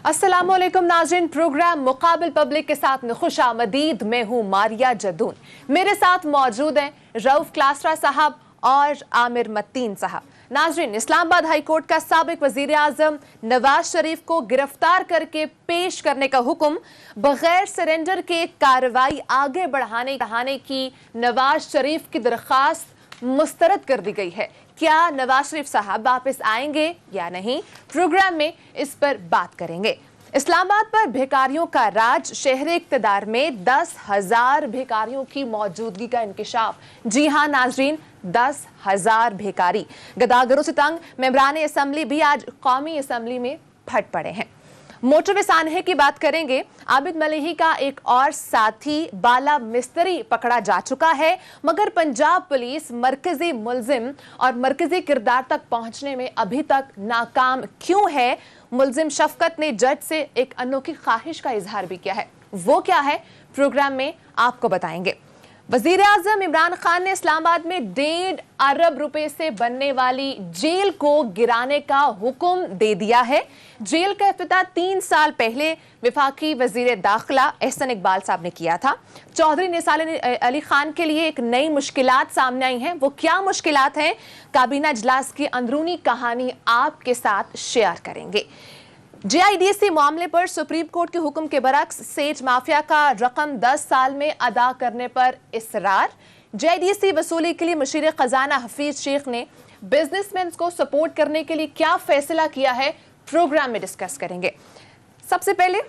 अस्सलामुअलैकुम नाज़रीन, programme मुकाबिल public के साथ में खुश आमदीद। मैं हूँ मारिया जदून। मेरे साथ मौजूद हैं रऊफ क्लासरा साहब और आमिर मत्तीन साहब। नाज़रीन, इस्लामाबाद हाई कोर्ट का साबिक वजीर आजम नवाज शरीफ को गिरफ्तार करके पेश करने का हुक्म बगैर सरेंडर के कार्रवाई आगे बढ़ाने की नवाज शरीफ की दरख्वास्त मुस्तरद कर दी गई है। क्या नवाज शरीफ साहब वापस आएंगे या नहीं, प्रोग्राम में इस पर बात करेंगे। इस्लामाबाद पर भिखारियों का राज, शहर इक़्तिदार में 10,000 भिखारियों की मौजूदगी का इंकिशाफ। जी हाँ नाजरीन, 10,000 भिखारी। गदागरों से तंग मेंबरान असम्बली भी आज कौमी असम्बली में फट पड़े हैं। मोटरवे सानहे की बात करेंगे। आबिद मलिही का एक और साथी बाला मिस्त्री पकड़ा जा चुका है, मगर पंजाब पुलिस मरकजी मुलजिम और मरकजी किरदार तक पहुंचने में अभी तक नाकाम क्यों है? मुलजिम शफकत ने जज से एक अनोखी ख्वाहिश का इजहार भी किया है। वो क्या है, प्रोग्राम में आपको बताएंगे। वजीर आजम इमरान खान ने इस्लामाबाद में 1.5 अरब रुपए से बनने वाली जेल को गिराने का हुक्म दे दिया है। जेल का इफ्तिताह 3 साल पहले वफाकी वजीर दाखिला एहसन इकबाल साहब ने किया था। चौधरी निसार अली खान के लिए एक नई मुश्किलात सामने आई हैं। वो क्या मुश्किलात हैं, काबीना इजलास की अंदरूनी कहानी आपके साथ शेयर करेंगे। JIDC मामले पर सुप्रीम कोर्ट के हुक्म के बरक्स सेज माफिया का रकम 10 साल में अदा करने पर इसरार। JIDC वसूली के लिए मुशीर खजाना हफीज शेख ने बिजनेसमैन को सपोर्ट करने के लिए क्या फैसला किया है, प्रोग्राम में डिस्कस करेंगे। सबसे पहले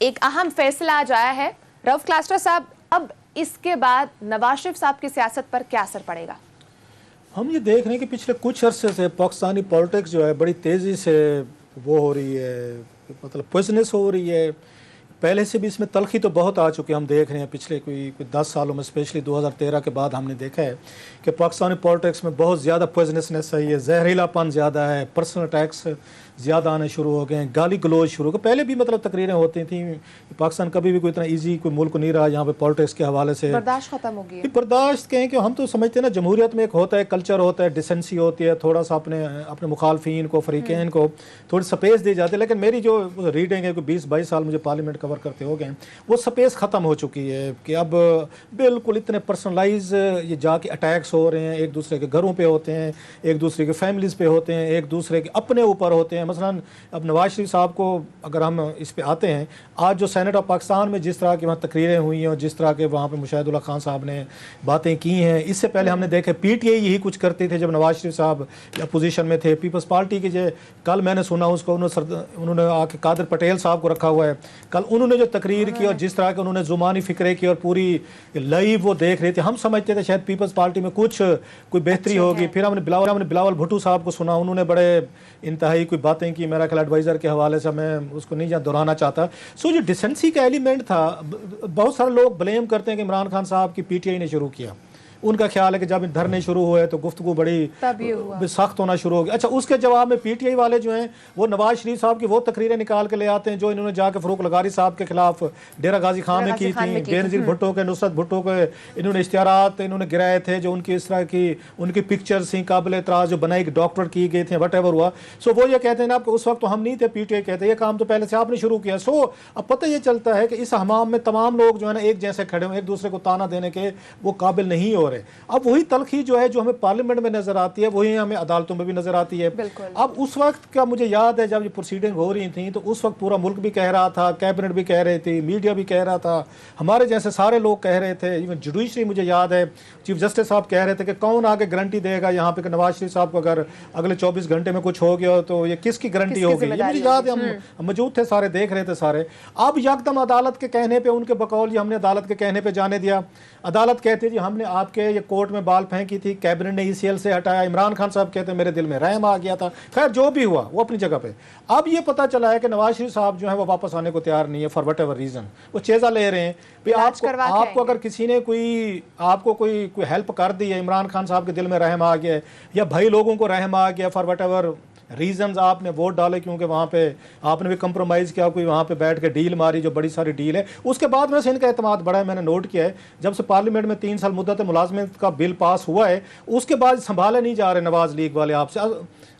एक अहम फैसला आज आया है। रऊफ क्लासरा साहब, अब इसके बाद नवाज शरीफ साहब की सियासत पर क्या असर पड़ेगा? हम ये देख रहे हैं कि पिछले कुछ अरसे से पाकिस्तानी पॉलिटिक्स जो है बड़ी तेज़ी से वो हो रही है, मतलब पॉइजनस हो रही है। पहले से भी इसमें तलखी तो बहुत आ चुकी है। हम देख रहे हैं पिछले कोई 10 सालों में, स्पेशली 2013 के बाद हमने देखा है कि पाकिस्तानी पॉलिटिक्स में बहुत ज़्यादा पॉइजनसनेस है, ये जहरीलापन ज़्यादा है, पर्सनल अटैक्स ज़्यादा आने शुरू हो गए हैं, गाली गलोज शुरू हो गए। पहले भी मतलब तकरीरें होती थी। पाकिस्तान कभी भी कोई इतना ईजी कोई मुल्क नहीं रहा यहाँ पे पॉलिटिक्स के हवाले से। बर्दाश्त खत्म हो गई है। बर्दाश्त कहें कि हम तो समझते हैं ना, जमहूरियत में एक होता है कल्चर, होता है डिसेंसी होती है, थोड़ा सा अपने मुखालफिन को, फरीकैन को थोड़ी स्पेस दी जाती है। लेकिन मेरी जो रीडिंग है कि 20-22 साल मुझे पार्लियामेंट कवर करते हो गए, वो स्पेस ख़त्म हो चुकी है कि अब बिल्कुल इतने पर्सनलाइज ये जाके अटैक्स हो रहे हैं, एक दूसरे के घरों पे होते हैं, एक दूसरे के फैमिलीज़ पे होते हैं, एक दूसरे के अपने ऊपर होते हैं। मसलन अब नवाज शरीफ साहब को अगर हम इस पे आते हैं, आज जो सेनेट ऑफ पाकिस्तान में जिस तरह की वहाँ तकरीरें हुई हैं और जिस तरह के वहाँ पे मुशाहिदुल्लाह खान साहब ने बातें की हैं, इससे पहले हमने देखे PTI यही कुछ करते थे जब नवाज शरीफ साहब अपोजिशन में थे। पीपल्स पार्टी के जो कल मैंने सुना उसको उन्होंने आके कादिर पटेल साहब को रखा हुआ है। कल उन्होंने जो तकरीर की और जिस तरह के उन्होंने जुबानी फ़िक्रे की और पूरी लाइव वो देख रहे थे, हम समझते थे शायद पीपल्स पार्टी में कोई बेहतरी होगी। फिर हमने बिलावल भुट्टो साहब को सुना, उन्होंने बड़े इंतहाई कोई बातें की, मेरा ख्याल एडवाइज़र के हवाले से मैं उसको नहीं दोहराना चाहता। सो जो डिसेंसी का एलिमेंट था, बहुत सारे लोग ब्लेम करते हैं कि इमरान खान साहब की PTI ने शुरू किया। उनका ख्याल है कि जब धरने शुरू हुए तो गुफ्तगू बड़ी सख्त होना शुरू हो गई। अच्छा, उसके जवाब में PTI वाले जो हैं वो नवाज शरीफ साहब की वो तकरीरें निकाल के ले आते हैं जो इन्होंने जाके फ़रूक लगारी साहब के खिलाफ डेरा गाजी खान में की थी, बेनज़ीर भुट्टो के, नुसरत भुट्टो के इन्होंने इश्तिहारात इन्होंने गिराए थे, जो उनकी इस तरह की उनकी पिक्चर्स थी काबिल एतराज़, जो बनाई डॉक्टर की गई थे, वट एवर हुआ। सो वो ये कहते हैं ना, आपको उस वक्त तो हम नहीं थे, PTI कहते हैं ये काम तो पहले से आपने शुरू किया। सो अब पता ये चलता है कि इस हमाम में तमाम लोग जो है ना एक जैसे खड़े हुए, एक दूसरे को ताना देने के वो काबिल नहीं हो रहे। अब वही तलखी जो है जो हमें पार्लियामेंट में नजर आती है वही हमें अदालतों में भी नजर आती है। अब उस वक्त का मुझे याद है जब ये प्रोसीडिंग हो रही थी तो उस वक्त पूरा मुल्क भी कह रहा था, कैबिनेट भी कह रहे थे, मीडिया भी कह रहा था, हमारे जैसे सारे लोग कह रहे थे, इवन जुडिशरी मुझे याद है चीफ जस्टिस साहब कह रहे थे कि कौन आगे गारंटी देगा यहाँ पे कि नवाज शरीफ साहब को अगर अगले 24 घंटे में कुछ हो गया तो ये किसकी गारंटी होगी। ये मुझे याद है, हम मौजूद थे, सारे देख रहे थे सारे। अब यकदम अदालत के कहने पे, उनके बकौल हमने अदालत के कहने पे जाने दिया। अदालत कहती है जी हमने आपके ये कोर्ट में बाल फेंकी थी, कैबिनेट ने ECL से हटाया। इमरान खान साहब कहते हैं मेरे दिल में रहम आ गया था। खैर जो भी हुआ वो अपनी जगह पे। अब ये पता चला है कि नवाज शरीफ साहब जो है वो वापस आने को तैयार नहीं है फॉर वट एवर रीजन। वो चेज़ा ले रहे हैं भाई आपको अगर किसी ने आपको कोई हेल्प कर दी है, इमरान खान साहब के दिल में रहम आ गया है या भाई लोगों को रहम आ गया फॉर वट एवर रीजंस, आपने वोट डाले क्योंकि वहाँ पे आपने भी कंप्रोमाइज़ किया, कोई वहाँ पे बैठ के डील मारी जो बड़ी सारी डील है, उसके बाद में से इनका एतमाद बढ़ा है। मैंने नोट किया है जब से पार्लियामेंट में 3 साल मुद्दत मुलाजमत का बिल पास हुआ है उसके बाद संभाले नहीं जा रहे नवाज लीग वाले आपसे।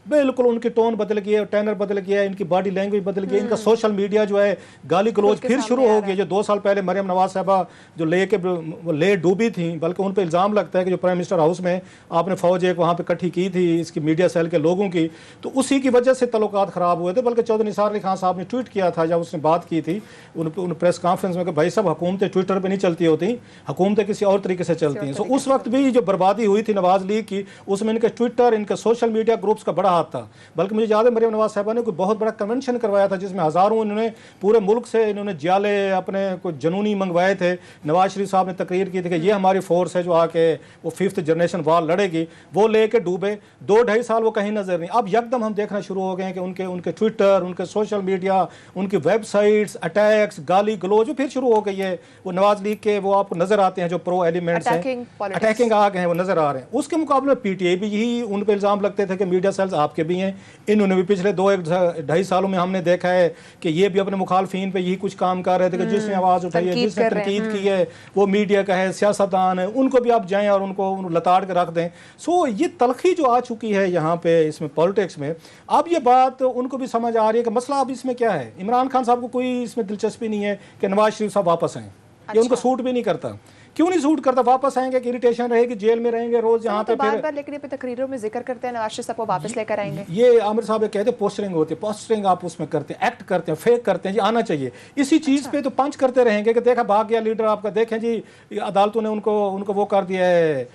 बिल्कुल उनकी टोन बदल गई है, टेनर बदल गया है, इनकी बॉडी लैंग्वेज बदल गई है, इनका सोशल मीडिया जो है गाली गलौज फिर शुरू हो गया। जो 2 साल पहले मरियम नवाज साहबा जो ले डूबी थी, बल्कि उन पर इल्ज़ाम लगता है कि जो प्राइम मिनिस्टर हाउस में आपने फौज एक वहाँ पे इकट्ठी की थी इसकी मीडिया सेल के लोगों की, तो उसी की वजह से तल्लुकात ख़राब हुए थे। बल्कि चौधरी निसार अली खान साहब ने ट्वीट किया था जब उसने बात की थी उन प्रेस कॉन्फ्रेंस में कि भाई साहब हुकूमतें ट्विटर पर नहीं चलती होती, हुकूमतें किसी और तरीके से चलती हैं। तो उस वक्त भी जो बर्बादी हुई थी नवाज लीग की, उसमें इनके ट्विटर, इनके सोशल मीडिया ग्रुप्स का बड़ा हाथ था। बल्कि मुझे याद है मरियम नवाज साहबा ने कोई बहुत बड़ा कन्वेंशन करवाया था जिसमें हज़ारों इन्होंने पूरे मुल्क से इन्होंने जियाले अपने कोई जनूनी मंगवाए थे। नवाज शरीफ साहब ने तकरीर की थी कि ये हमारी फोर्स है जो आके वो 5th जनरेशन वार लड़ेगी, वो लेके डूबे। 2-2.5 साल वो कहीं नजर नहीं। अब यकदम हम देखना शुरू हो गए हैं कि उनके ट्विटर, उनके सोशल मीडिया, उनकी वेबसाइट्स, अटैक्स, गाली गलौज फिर शुरू हो गई है। वो नवाज लीग के वो आपको नजर आते हैं जो प्रो एलिमेंट्स हैं, अटैकिंग आ गए हैं, वो नजर आ रहे हैं। उसके मुकाबले में पीटीआई भी यही उन पर इल्ज़ाम लगते थे कि मीडिया सेल्स आपके भी हैं। इन्होंने भी पिछले 2-2.5 सालों में हमने देखा है कि ये भी अपने मुखालफिन पे यही कुछ काम कर रहे थे कि जिसने आवाज़ उठाई है, जिसने तनकीद की है, वो मीडिया का है, सियासतदान है, उनको भी आप जाएं और उनको लताड़ के रख दें। सो ये तलखी जो आ चुकी है यहाँ पे इसमें पॉलिटिक्स में, अब ये बात उनको भी समझ आ रही है कि मसला अब इसमें क्या है। इमरान खान साहब को कोई इसमें दिलचस्पी नहीं है कि नवाज शरीफ साहब वापस आएँ, ये उनको सूट भी नहीं करता। क्यों नहीं सूट करता? वापस आएंगे कि इरिटेशन रहेगी, जेल में रहेंगे रोज यहाँ पे। बार-बार लेकिन ये तकरीरों में जिक्र करते हैं नवाज शरीफ साहब को वापस लेकर आएंगे। ये आमिर साहब कहते हैं पोस्टरिंग होती है, पोस्टरिंग आप उसमें करते हैं, एक्ट करते हैं, फेक करते हैं जी, आना चाहिए। इसी चीज पे तो पंच करते रहेंगे कि देखा भाग गया लीडर आपका, देखें जी अदालतों ने उनको वो कर दिया है,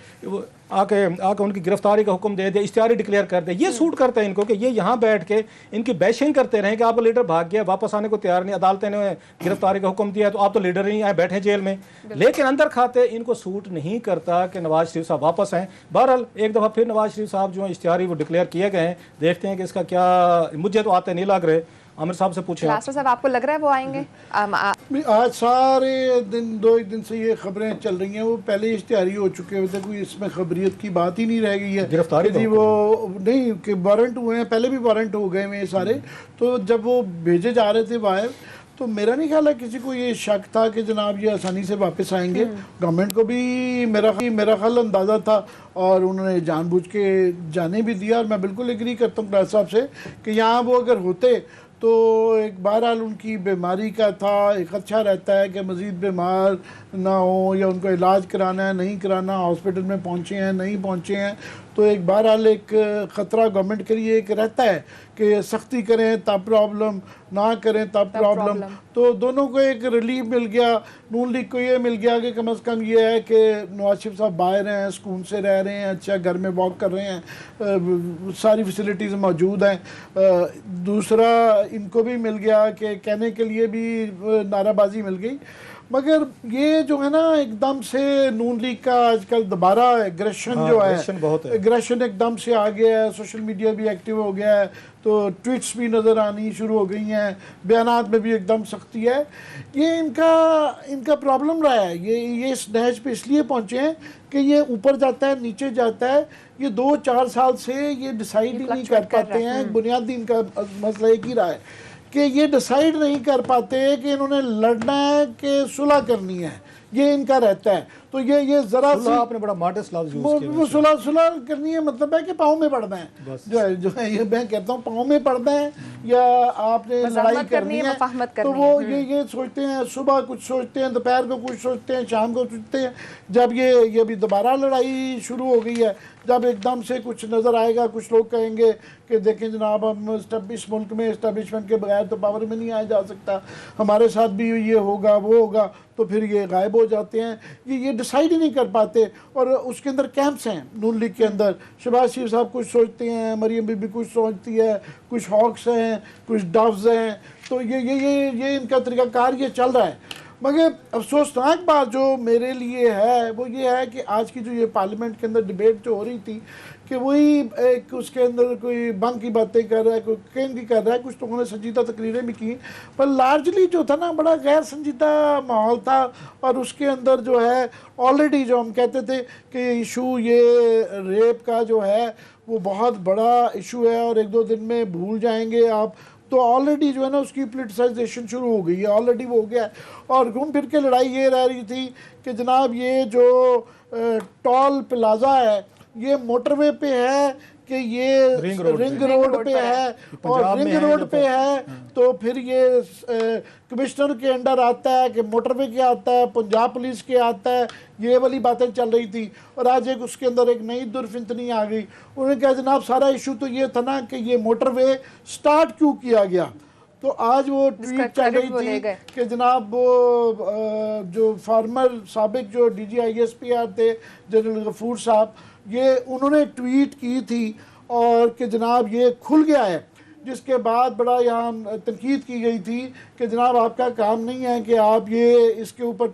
आके उनकी गिरफ्तारी का हुक्म दे दिया, इश्तिहारी डिक्लेयर कर दे। ये सूट करता है इनको कि ये यहाँ बैठ के इनकी बैशिंग करते रहें कि आपका लीडर भाग गया, वापस आने को तैयार नहीं, अदालतें ने गिरफ्तारी का हुक्म दिया तो आप तो लीडर नहीं आए, बैठे जेल में। लेकिन अंदर खाते इनको सूट नहीं करता कि नवाज शरीफ साहब वापस आएँ। बहरहाल एक दफ़ा फिर नवाज शरीफ साहब जो है इश्तिहारी वो डिक्लेयर किए गए हैं, देखते हैं कि इसका क्या, मुझे तो आते नहीं लग रहे। आमिर साहब से पूछे साहब आपको लग रहा है वो आएंगे? आज सारे दिन 2-1 दिन से ये खबरें चल रही हैं, वो पहले इश्तिहारी हो चुके थे, कोई इसमें खबरियत की बात ही नहीं रह गई है। गिरफ्तारी जी वो नहीं कि वारंट हुए हैं, पहले भी वारंट हो गए हैं सारे। तो जब वो भेजे जा रहे थे बाहर, तो मेरा नहीं ख्याल है किसी को ये शक था कि जनाब ये आसानी से वापस आएंगे। गवर्नमेंट को भी मेरा ख्याल अंदाज़ा था और उन्होंने जानबूझ के जाने भी दिया। और मैं बिल्कुल एग्री करता हूँ क्लास साहब से कि यहाँ वो अगर होते तो एक बहरहाल उनकी बीमारी का था, एक अच्छा रहता है कि मज़ीद बीमार ना हो या उनको इलाज कराना है नहीं कराना, हॉस्पिटल में पहुँचे हैं नहीं पहुँचे हैं, तो एक बहरहाल एक ख़तरा गवर्नमेंट के लिए एक रहता है कि सख्ती करें तब प्रॉब्लम, ना करें तब प्रॉब्लम। तो दोनों को एक रिलीफ मिल गया। नून लीग को ये मिल गया कि कम से कम ये है कि नवाज शरीफ साहब बाहर हैं, सुकून से रह रहे हैं, अच्छा घर में वॉक कर रहे हैं, सारी फैसिलिटीज़ मौजूद हैं। दूसरा इनको भी मिल गया कि कहने के लिए भी नाराबाजी मिल गई। मगर ये जो है ना एकदम से नून लीग का आजकल दोबारा एग्रेशन जो है, एग्रेशन एकदम से आ गया है, सोशल मीडिया भी एक्टिव हो गया है, तो ट्वीट्स भी नज़र आनी शुरू हो गई हैं, बयानात में भी एकदम सख्ती है। ये इनका प्रॉब्लम रहा है। ये इस नहज पे इसलिए पहुँचे हैं कि ये ऊपर जाता है नीचे जाता है। ये 2-4 साल से ये डिसाइड ही नहीं कर पाते हैं। बुनियादी इनका मसला एक ही रहा है कि ये डिसाइड नहीं कर पाते कि इन्होंने लड़ना है कि सुलह करनी है, ये इनका रहता है। तो ये जरा सी आपने बड़ा मॉडेस्ट लफ्ज़ यूज़ किया, वो सुलह करनी है, मतलब है कि पाँव में पड़ना है, जो है ये मैं कहता हूँ पाँव में पड़ना है या आपने लड़ाई करनी है। तो वो ये सोचते हैं, सुबह कुछ सोचते हैं, दोपहर को कुछ सोचते हैं, शाम को सोचते हैं। जब ये अभी दोबारा लड़ाई शुरू हो गई है, जब एकदम से कुछ नज़र आएगा, कुछ लोग कहेंगे कि देखें जनाब हम इस मुल्क में इस्टेब्लिशमेंट के बगैर तो पावर में नहीं आया जा सकता, हमारे साथ भी ये होगा वो होगा, तो फिर ये गायब हो जाते हैं। ये डिसाइड ही नहीं कर पाते। और उसके अंदर कैंप्स हैं नून लीग के अंदर। शहबाज शरीफ साहब कुछ सोचते हैं, मरियम बीबी कुछ सोचती है, कुछ हॉक्स हैं, कुछ डव्स हैं। तो ये इनका तरीक़ाकार ये चल रहा है। मगर अफसोसनाक बात जो मेरे लिए है वो ये है कि आज की जो ये पार्लियामेंट के अंदर डिबेट जो हो रही थी कि वही एक उसके अंदर कोई बंक की बातें कर रहा है, कोई केम की कर रहा है, कुछ तो उन्होंने संजीदा तकरीरें भी की, पर लार्जली जो था ना बड़ा गैर संजीदा माहौल था। और उसके अंदर जो है ऑलरेडी जो हम कहते थे कि इशू ये रेप का जो है वो बहुत बड़ा इशू है और 1-2 दिन में भूल जाएंगे आप, तो ऑलरेडी जो है ना उसकी पोलिटिसाइजेशन शुरू हो गई है, ऑलरेडी वो हो गया है। और घूम फिर के लड़ाई ये रह रही थी कि जनाब ये जो टॉल प्लाजा है ये मोटरवे पे है कि ये रिंग रिंग रोड रोड पे है और पंजाब में रिंग है रोड जो पे है, तो फिर ये कमिश्नर के अंडर आता है कि मोटरवे के आता है, पंजाब पुलिस के आता है, ये वाली बातें चल रही थी। और आज एक उसके अंदर एक नई दुर्फितनी आ गई। उन्होंने कहा जनाब सारा इशू तो ये था ना कि ये मोटरवे स्टार्ट क्यों किया गया। तो आज वो ट्वीट चल रही थी कि जनाब वो जो फार्मर साबिक जो DGISP थे जनरल गफूर साहब, ये उन्होंने ट्वीट की थी और कि जनाब ये खुल गया है, जिसके बाद बड़ा यहाँ तनकीद की गई थी कि जनाब आपका काम नहीं है कि आप ये इसके ऊपर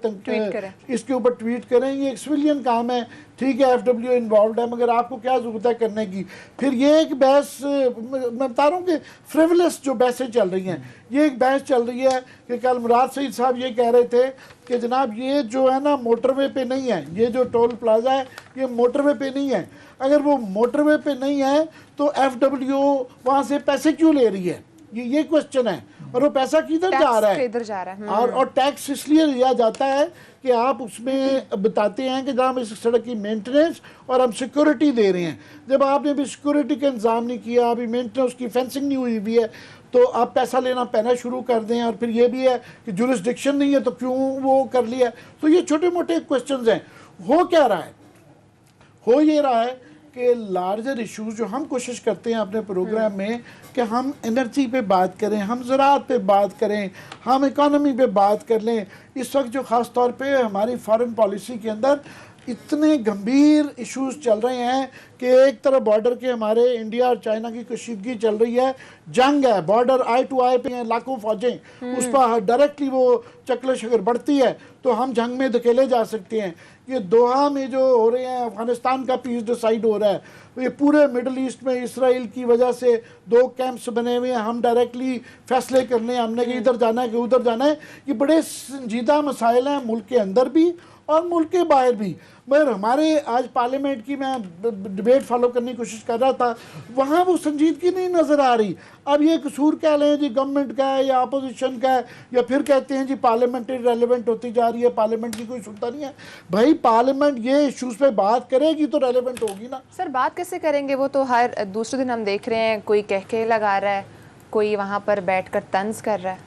ट्वीट करें, ये एक सिविलियन काम है, ठीक है FW इन्वॉल्व है, मगर आपको क्या ज़रूरत है करने की। फिर ये एक बहस मैं बता रहा हूँ कि फ्रिवलेस जो बहसें चल रही हैं, ये एक बहस चल रही है कि कल मुराद सईद साहब ये कह रहे थे कि जनाब ये जो है ना मोटरवे पे नहीं है, ये जो टोल प्लाजा है ये मोटरवे पे नहीं है। अगर वो मोटरवे पे नहीं है तो FW वहाँ से पैसे क्यों ले रही है, ये क्वेश्चन है। और वो पैसा किधर जा रहा है, किधर जा रहा है। और टैक्स इसलिए लिया जाता है कि आप उसमें बताते हैं कि जब हम इस सड़क की मेंटेनेंस और हम सिक्योरिटी दे रहे हैं, जब आपने भी सिक्योरिटी का इंतजाम नहीं किया, अभी मेंटेनेंस की फेंसिंग नहीं हुई हुई है, तो आप पैसा लेना पहना शुरू कर दें। और फिर ये भी है कि जुरिस्डिक्शन नहीं है तो क्यों वो कर लिया। तो ये छोटे मोटे क्वेश्चंस हैं। हो क्या रहा है, हो ये रहा है कि लार्जर इश्यूज जो हम कोशिश करते हैं अपने प्रोग्राम में कि हम एनर्जी पे बात करें, हम ज़राअत पे बात करें, हम इकॉनमी पे बात कर लें। इस वक्त जो ख़ास तौर पे हमारी फॉरेन पॉलिसी के अंदर इतने गंभीर इश्यूज चल रहे हैं कि एक तरफ बॉर्डर के हमारे इंडिया और चाइना की कशीदगी चल रही है, जंग है, बॉर्डर आई टू आई पे हैं लाखों फौजें, उस पर डायरेक्टली वो चकलश अगर बढ़ती है तो हम जंग में धकेले जा सकते हैं। ये दोहा में जो हो रहे हैं, अफगानिस्तान का पीस डिसाइड हो रहा है, ये पूरे मिडल ईस्ट में इसराइल की वजह से 2 कैंप्स बने हुए हैं, हम डायरेक्टली फैसले करने, हमने कि इधर जाना है कि उधर जाना है। ये बड़े संजीदा मसाइल हैं मुल्क के अंदर भी और मुल्क के बाहर भी। मगर हमारे आज पार्लियामेंट की मैं डिबेट फॉलो करने की कोशिश कर रहा था, वहाँ वो संजीदगी नहीं नज़र आ रही। अब ये कसूर कह लें जी गवर्नमेंट का है या अपोजिशन का है, या फिर कहते हैं जी पार्लियामेंट रेलिवेंट होती जा रही है, पार्लियामेंट की कोई सुनता नहीं है। भाई पार्लियामेंट ये इशूज़ पे बात करेगी तो रेलिवेंट होगी ना। सर बात कैसे करेंगे, वो तो हर दूसरे दिन हम देख रहे हैं, कोई कह लगा रहा है, कोई वहाँ पर बैठ कर तंज कर रहा है,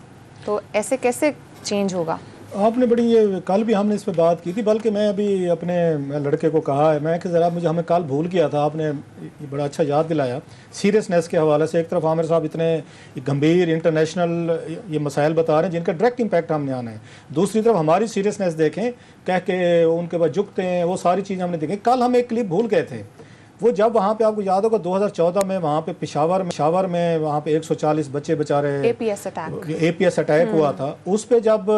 तो ऐसे कैसे चेंज होगा। आपने बड़ी ये कल भी हमने इस पर बात की थी, बल्कि मैं अभी अपने लड़के को कहा है मैं कि ज़रा मुझे हमें कल भूल गया था, आपने ये बड़ा अच्छा याद दिलाया सीरियसनेस के हवाले से। एक तरफ आमिर साहब इतने गंभीर इंटरनेशनल ये मसाइल बता रहे हैं जिनका डायरेक्ट इम्पैक्ट हमने आना है, दूसरी तरफ हमारी सीरियसनेस देखें, कह के उनके बाद झुकते हैं, वो सारी चीज़ें हमने देखी। कल हम एक क्लिप भूल गए थे, वो जब वहाँ पे आपको याद होगा 2014 में वहाँ पे पेशावर में वहाँ पे 140 बच्चे बेचारे APS अटैक हुआ था। उस पे जब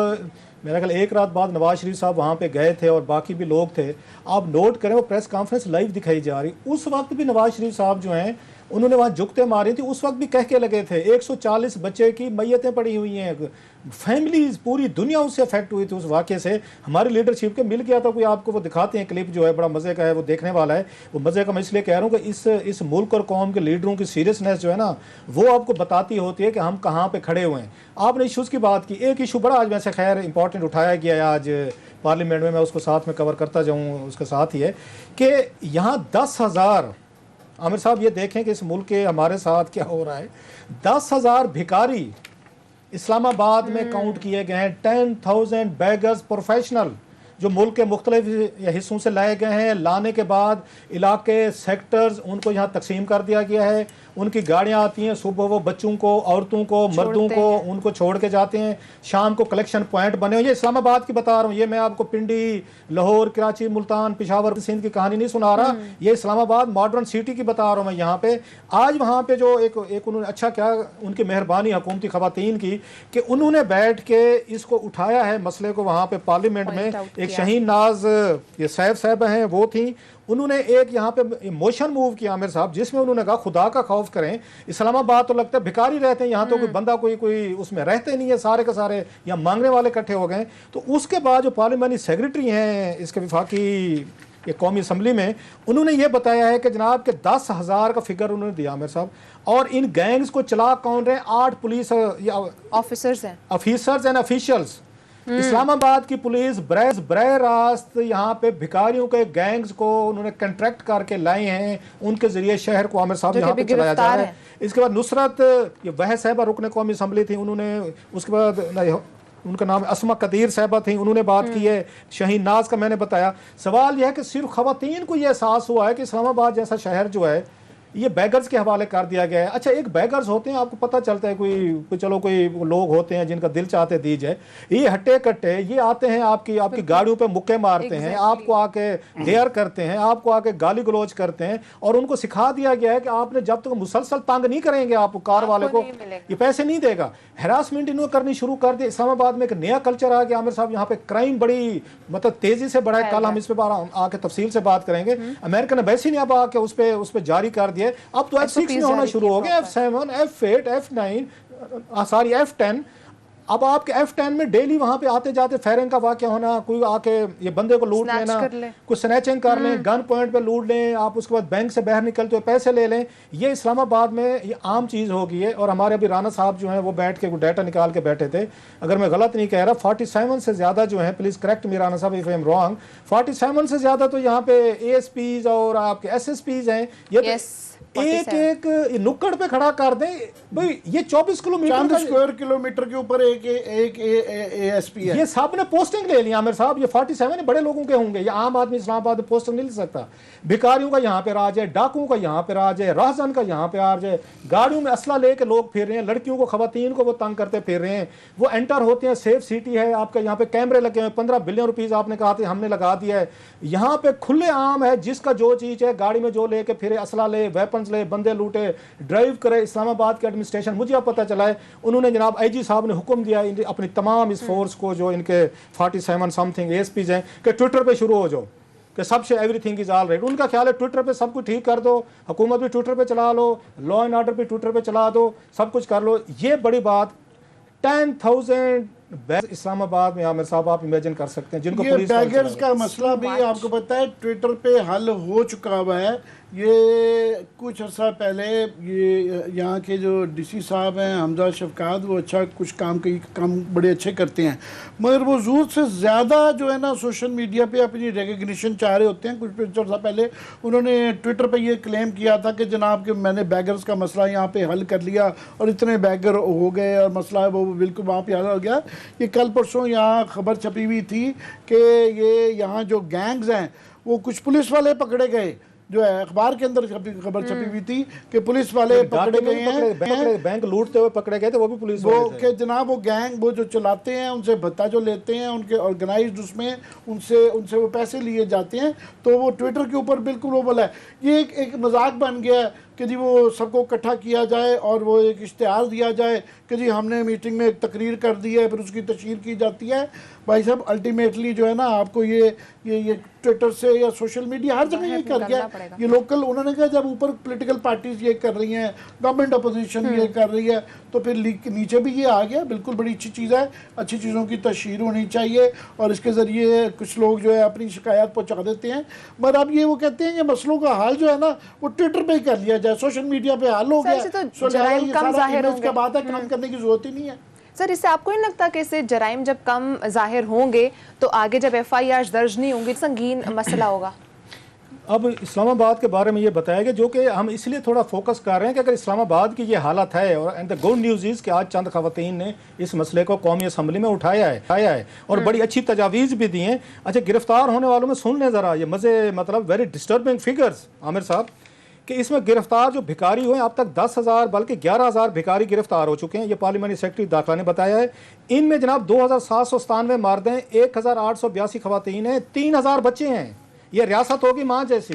मेरा ख्याल एक रात बाद नवाज शरीफ साहब वहाँ पे गए थे और बाकी भी लोग थे, आप नोट करें वो प्रेस कॉन्फ्रेंस लाइव दिखाई जा रही, उस वक्त भी नवाज शरीफ साहब जो हैं उन्होंने वहाँ झुकते मारी थी, उस वक्त भी कह के लगे थे 140 बच्चे की मैयतें पड़ी हुई हैं, फैमिलीज पूरी दुनिया उससे अफेक्ट हुई थी उस वाक़े से। हमारी लीडरशिप के मिल गया था, कोई आपको वो दिखाते हैं क्लिप जो है बड़ा मज़े का है, वो देखने वाला है। वो मज़े का मैं इसलिए कह रहा हूँ कि इस मुल्क और कौम के लीडरों की सीरियसनेस जो है ना वो आपको बताती होती है कि हम कहाँ पर खड़े हुए हैं। आपने इशूज़ की बात की, एक इशू बड़ा आज वैसे खैर इंपॉर्टेंट उठाया गया है आज पार्लियामेंट में, मैं उसको साथ में कवर करता जाऊँ उसके साथ ही है कि यहाँ 10,000 आमिर साहब ये देखें कि इस मुल्क के हमारे साथ क्या हो रहा है, 10,000 भिखारी इस्लामाबाद में काउंट किए गए हैं, 10,000 बेगर्स प्रोफेशनल जो मुल्क के मुख्तलिफ हिस्सों से लाए गए हैं। लाने के बाद इलाके सेक्टर्स उनको यहाँ तकसीम कर दिया गया है, उनकी गाड़ियाँ आती हैं, सुबह वो बच्चों को, औरतों को, मर्दों को उनको छोड़ के जाते हैं, शाम को कलेक्शन पॉइंट बने हुए। ये इस्लामाबाद की बता रहा हूँ, ये मैं आपको पिंडी, लाहौर, कराची, मुल्तान, पेशावर, सिंध की कहानी नहीं सुना रहा, ये इस्लामाबाद मॉडर्न सिटी की बता रहा हूँ मैं। यहाँ पे आज वहाँ पे जो एक उन्होंने अच्छा क्या उनकी मेहरबानी हुकूमती खवातीन की कि उन्होंने बैठ के इसको उठाया है मसले को वहाँ पे पार्लियामेंट में। एक शहीन नाज ये सैफ साहब हैं वो थी, उन्होंने एक यहाँ पे मोशन मूव किया आमिर साहब जिसमें उन्होंने कहा खुदा का खौफ करें, इस्लामाबाद तो लगता है भिखारी रहते हैं यहाँ, तो कोई बंदा कोई उसमें रहते नहीं है, सारे के सारे यहाँ मांगने वाले इकट्ठे हो गए। तो उसके बाद जो पार्लियामानी सेक्रेटरी हैं इसके विफाकी ये कौमी असम्बली में, उन्होंने ये बताया है कि जनाब के 10,000 का फिगर उन्होंने दिया आमिर साहब, और इन गैंग्स को चला कौन रहे, 8 पुलिस ऑफिसर्स हैं, ऑफिसर्स एंड ऑफिशियल्स इस्लामाबाद की पुलिस बरह रास्त यहाँ पे भिखारियों के गैंग्स को उन्होंने कंट्रैक्ट करके लाए हैं, उनके जरिए शहर को आमिर साहब यहाँ पे चलाया जा रहा है। इसके बाद नुसरत ये वह साहबा रुकने कौमी असम्बली थी, उन्होंने उसके बाद उनका नाम असमा कदीर साहबा थी, उन्होंने बात की है। शहीन नाज का मैंने बताया। सवाल यह है कि सिर्फ खवातीन को यह एहसास हुआ है कि इस्लामाबाद जैसा शहर जो है ये बैगर्स के हवाले कर दिया गया है। अच्छा, एक बैगर्स होते हैं, आपको पता चलता है कोई चलो कोई लोग होते हैं जिनका दिल चाहते दी जाए, ये हट्टे कट्टे ये आते हैं आपकी गाड़ियों पे मुक्के मारते हैं, आपको आके डेयर करते हैं, आपको आके गाली गलौज करते हैं, और उनको सिखा दिया गया है कि आपने जब तक मुसलसल तंग नहीं करेंगे आप कार वाले को ये पैसे नहीं देगा। हैरासमेंट इन्होंने करनी शुरू कर दी। इस्लामाबाद में एक नया कल्चर आ गया आमिर साहब, यहाँ पे क्राइम बड़ी मतलब तेजी से बढ़ा है। कल हम इस पे आके तफसील से बात करेंगे। अमेरिका ने वैसे नहीं अब आके उस पर जारी कर दिया। अब तो F6 में होना शुरू हो गया, F7, F8, F9, sorry F10। अब आपके F10 में डेली वहां पे आते जाते फायरिंग का वाकया होना, कोई आके ये बंदे को लूट लेना, कुछ स्नैचिंग कर लें, गन पॉइंट पे लूट लें, आप उसके बाद बैंक से बाहर निकलते हुए पैसे ले लें। ये इस्लामाबाद में ये आम चीज़ हो गई है। और हमारे अभी राना साहब जो हैं वो बैठ के डाटा निकाल के बैठे थे, अगर मैं गलत नहीं कह रहा 47 से ज़्यादा जो है, प्लीज़ करेक्ट मी राना साहब इफ आई एम रॉन्ग, 47 से ज़्यादा तो यहाँ पे ASPs और आपके SSPs हैं। ये एक नुक्कड़ पे खड़ा कर दें भाई, ये 24 किलोमीटर स्क्वायर किलोमीटर के ऊपर एक ASP है। ये सब ने पोस्टिंग ले लिया आमिर साहब। ये 47 बड़े लोगों के होंगे, ये आम आदमी इस्लामाबाद में पोस्टिंग नहीं ले सकता। भिखारियों का यहाँ पे राज है, डाकुओं का यहाँ पे राज है, राहजन का यहाँ पे राज है। गाड़ियों में असला लेके लोग फिर रहे हैं, लड़कियों को खवातीन को वो तंग करते फिर रहे हैं। वो एंटर होते हैं, सेफ सिटी है आपका, यहाँ पे कैमरे लगे हैं, 15 बिलियन रुपीज आपने कहा था हमने लगा दिया है। यहाँ पे खुले आम है, जिसका जो चीज है गाड़ी में जो लेके फिरे, असला ले, वेपन ले, बंदे लूटे, ड्राइव करे। इस्लामाबाद के एडमिनिस्ट्रेशन, मुझे अब पता चला है उन्होंने जनाब IG साहब ने हुक्म दिया अपनी तमाम इस फोर्स को, जो इनके 47 समथिंग ASPs हैं, कि ट्विटर पे शुरू हो जाओ कि सबसे एवरीथिंग इज ऑल राइट। उनका ख्याल है ट्विटर पे सब कुछ ठीक कर दो, हुकूमत भी ट्विटर पे चला लो, लॉ एंड ऑर्डर भी ट्विटर पे चला दो, सब कुछ कर लो। ये बड़ी बात 10,000 इस्लामाबाद में आमिर साहब आप इमेजिन कर सकते हैं जिनको पुलिस बैगर्स का मसला भी आपको पता है ट्विटर पे हल हो चुका हुआ है। ये कुछ अर्सा पहले ये यहाँ के जो DC साहब हैं हमजा शफकात, वो अच्छा कुछ काम बड़े अच्छे करते हैं, मगर वो ज़रूरत से ज़्यादा जो है ना सोशल मीडिया पे अपनी रिकग्निशन चाह रहे होते हैं। कुछ अर्सा पहले उन्होंने ट्विटर पे ये क्लेम किया था कि जनाब कि मैंने बैगर्स का मसला यहाँ पे हल कर लिया और इतने बैगर हो गए और मसला है वो बिल्कुल वहाँ पे हल हो गया। ये कल परसों यहाँ खबर छपी हुई थी कि ये यहाँ जो गैंग्स हैं वो कुछ पुलिस वाले पकड़े गए, जो है अखबार के अंदर खबर छपी हुई थी कि पुलिस वाले पकड़े गए हैं, बैंक लूटते हुए पकड़े गए थे, वो भी पुलिस वो के जनाब वो गैंग वो जो चलाते हैं उनसे भत्ता जो लेते हैं, उनके ऑर्गेनाइज्ड उसमें उनसे वो पैसे लिए जाते हैं। तो वो ट्विटर के ऊपर बिल्कुल वो बोला है, ये एक मजाक बन गया है कि जी वो सबको इकट्ठा किया जाए और वो एक इश्तिहार दिया जाए कि जी हमने मीटिंग में एक तकरीर कर दी है, फिर उसकी तशहीर की जाती है। भाई साहब अल्टीमेटली जो है ना आपको ये ट्विटर से या सोशल मीडिया हर जगह ये कर गया। ये लोकल उन्होंने कहा जब ऊपर पॉलिटिकल पार्टीज ये कर रही हैं, गवर्नमेंट अपोजिशन ये कर रही है, तो फिर नीचे भी ये आ गया। बिल्कुल बड़ी अच्छी चीज़ है, अच्छी चीज़ों की तशहीर होनी चाहिए और इसके ज़रिए कुछ लोग जो है अपनी शिकायत पहुँचा देते हैं। मगर अब ये वो कहते हैं कि मसलों का हाल जो है ना वो ट्विटर पर ही कर लिया जाए, सोशल मीडिया पे हल हो गया, इसका बात है, काम करने की जरूरत ही नहीं है। सर इससे आपको नहीं लगता कि इससे जराइम जब कम जाहिर होंगे तो आगे जब FIR दर्ज नहीं होंगी संगीन मसला होगा? अब इस्लामाबाद के बारे में ये बताया गया, जो कि हम इसलिए थोड़ा फोकस कर रहे हैं कि अगर इस्लामाबाद की ये हालत है, और and the good news is कि आज चंद खवातीन ने इस मसले को कौमी असम्बली में उठाया है और बड़ी अच्छी तजावीज़ भी दी हैं। अच्छा, गिरफ्तार होने वालों में सुन लें ज़रा ये मज़े, मतलब वेरी डिस्टर्बिंग फिगर्स आमिर साहब, कि इसमें गिरफ्तार जो भिखारी हुए अब तक 10,000 बल्कि 11,000 भिखारी गिरफ्तार हो चुके हैं। ये पार्लियामेंट्री सेक्रेटरी दाखिला ने बताया है। इनमें जनाब 2,797 मर्द हैं, 1,882 खवातीन हैं, 3,000 बच्चे हैं। ये रियासत होगी माँ जैसी।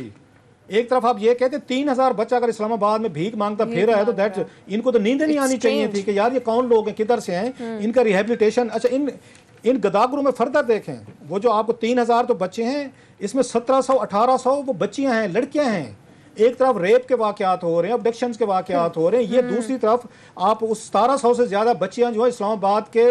एक तरफ आप ये कहते 3,000 बच्चा अगर इस्लामाबाद में भीख मांगता फिर रहा है तो दैट इनको तो नींद नहीं आनी चाहिए थी कि यार ये कौन लोग हैं, किधर से हैं, इनका रिहेबिलिटेशन। अच्छा, इन गदागरों में फर्दर देखें, वो जो आपको 3,000 तो बच्चे हैं, इसमें 1,700 1,800 वो बच्चियां हैं, लड़कियां हैं। एक तरफ रेप के वाकयात हो रहे हैं, अबडक्शंस के वाकयात हो रहे हैं, ये दूसरी तरफ आप उस 1,700 से ज़्यादा बच्चियां जो है इस्लामाबाद के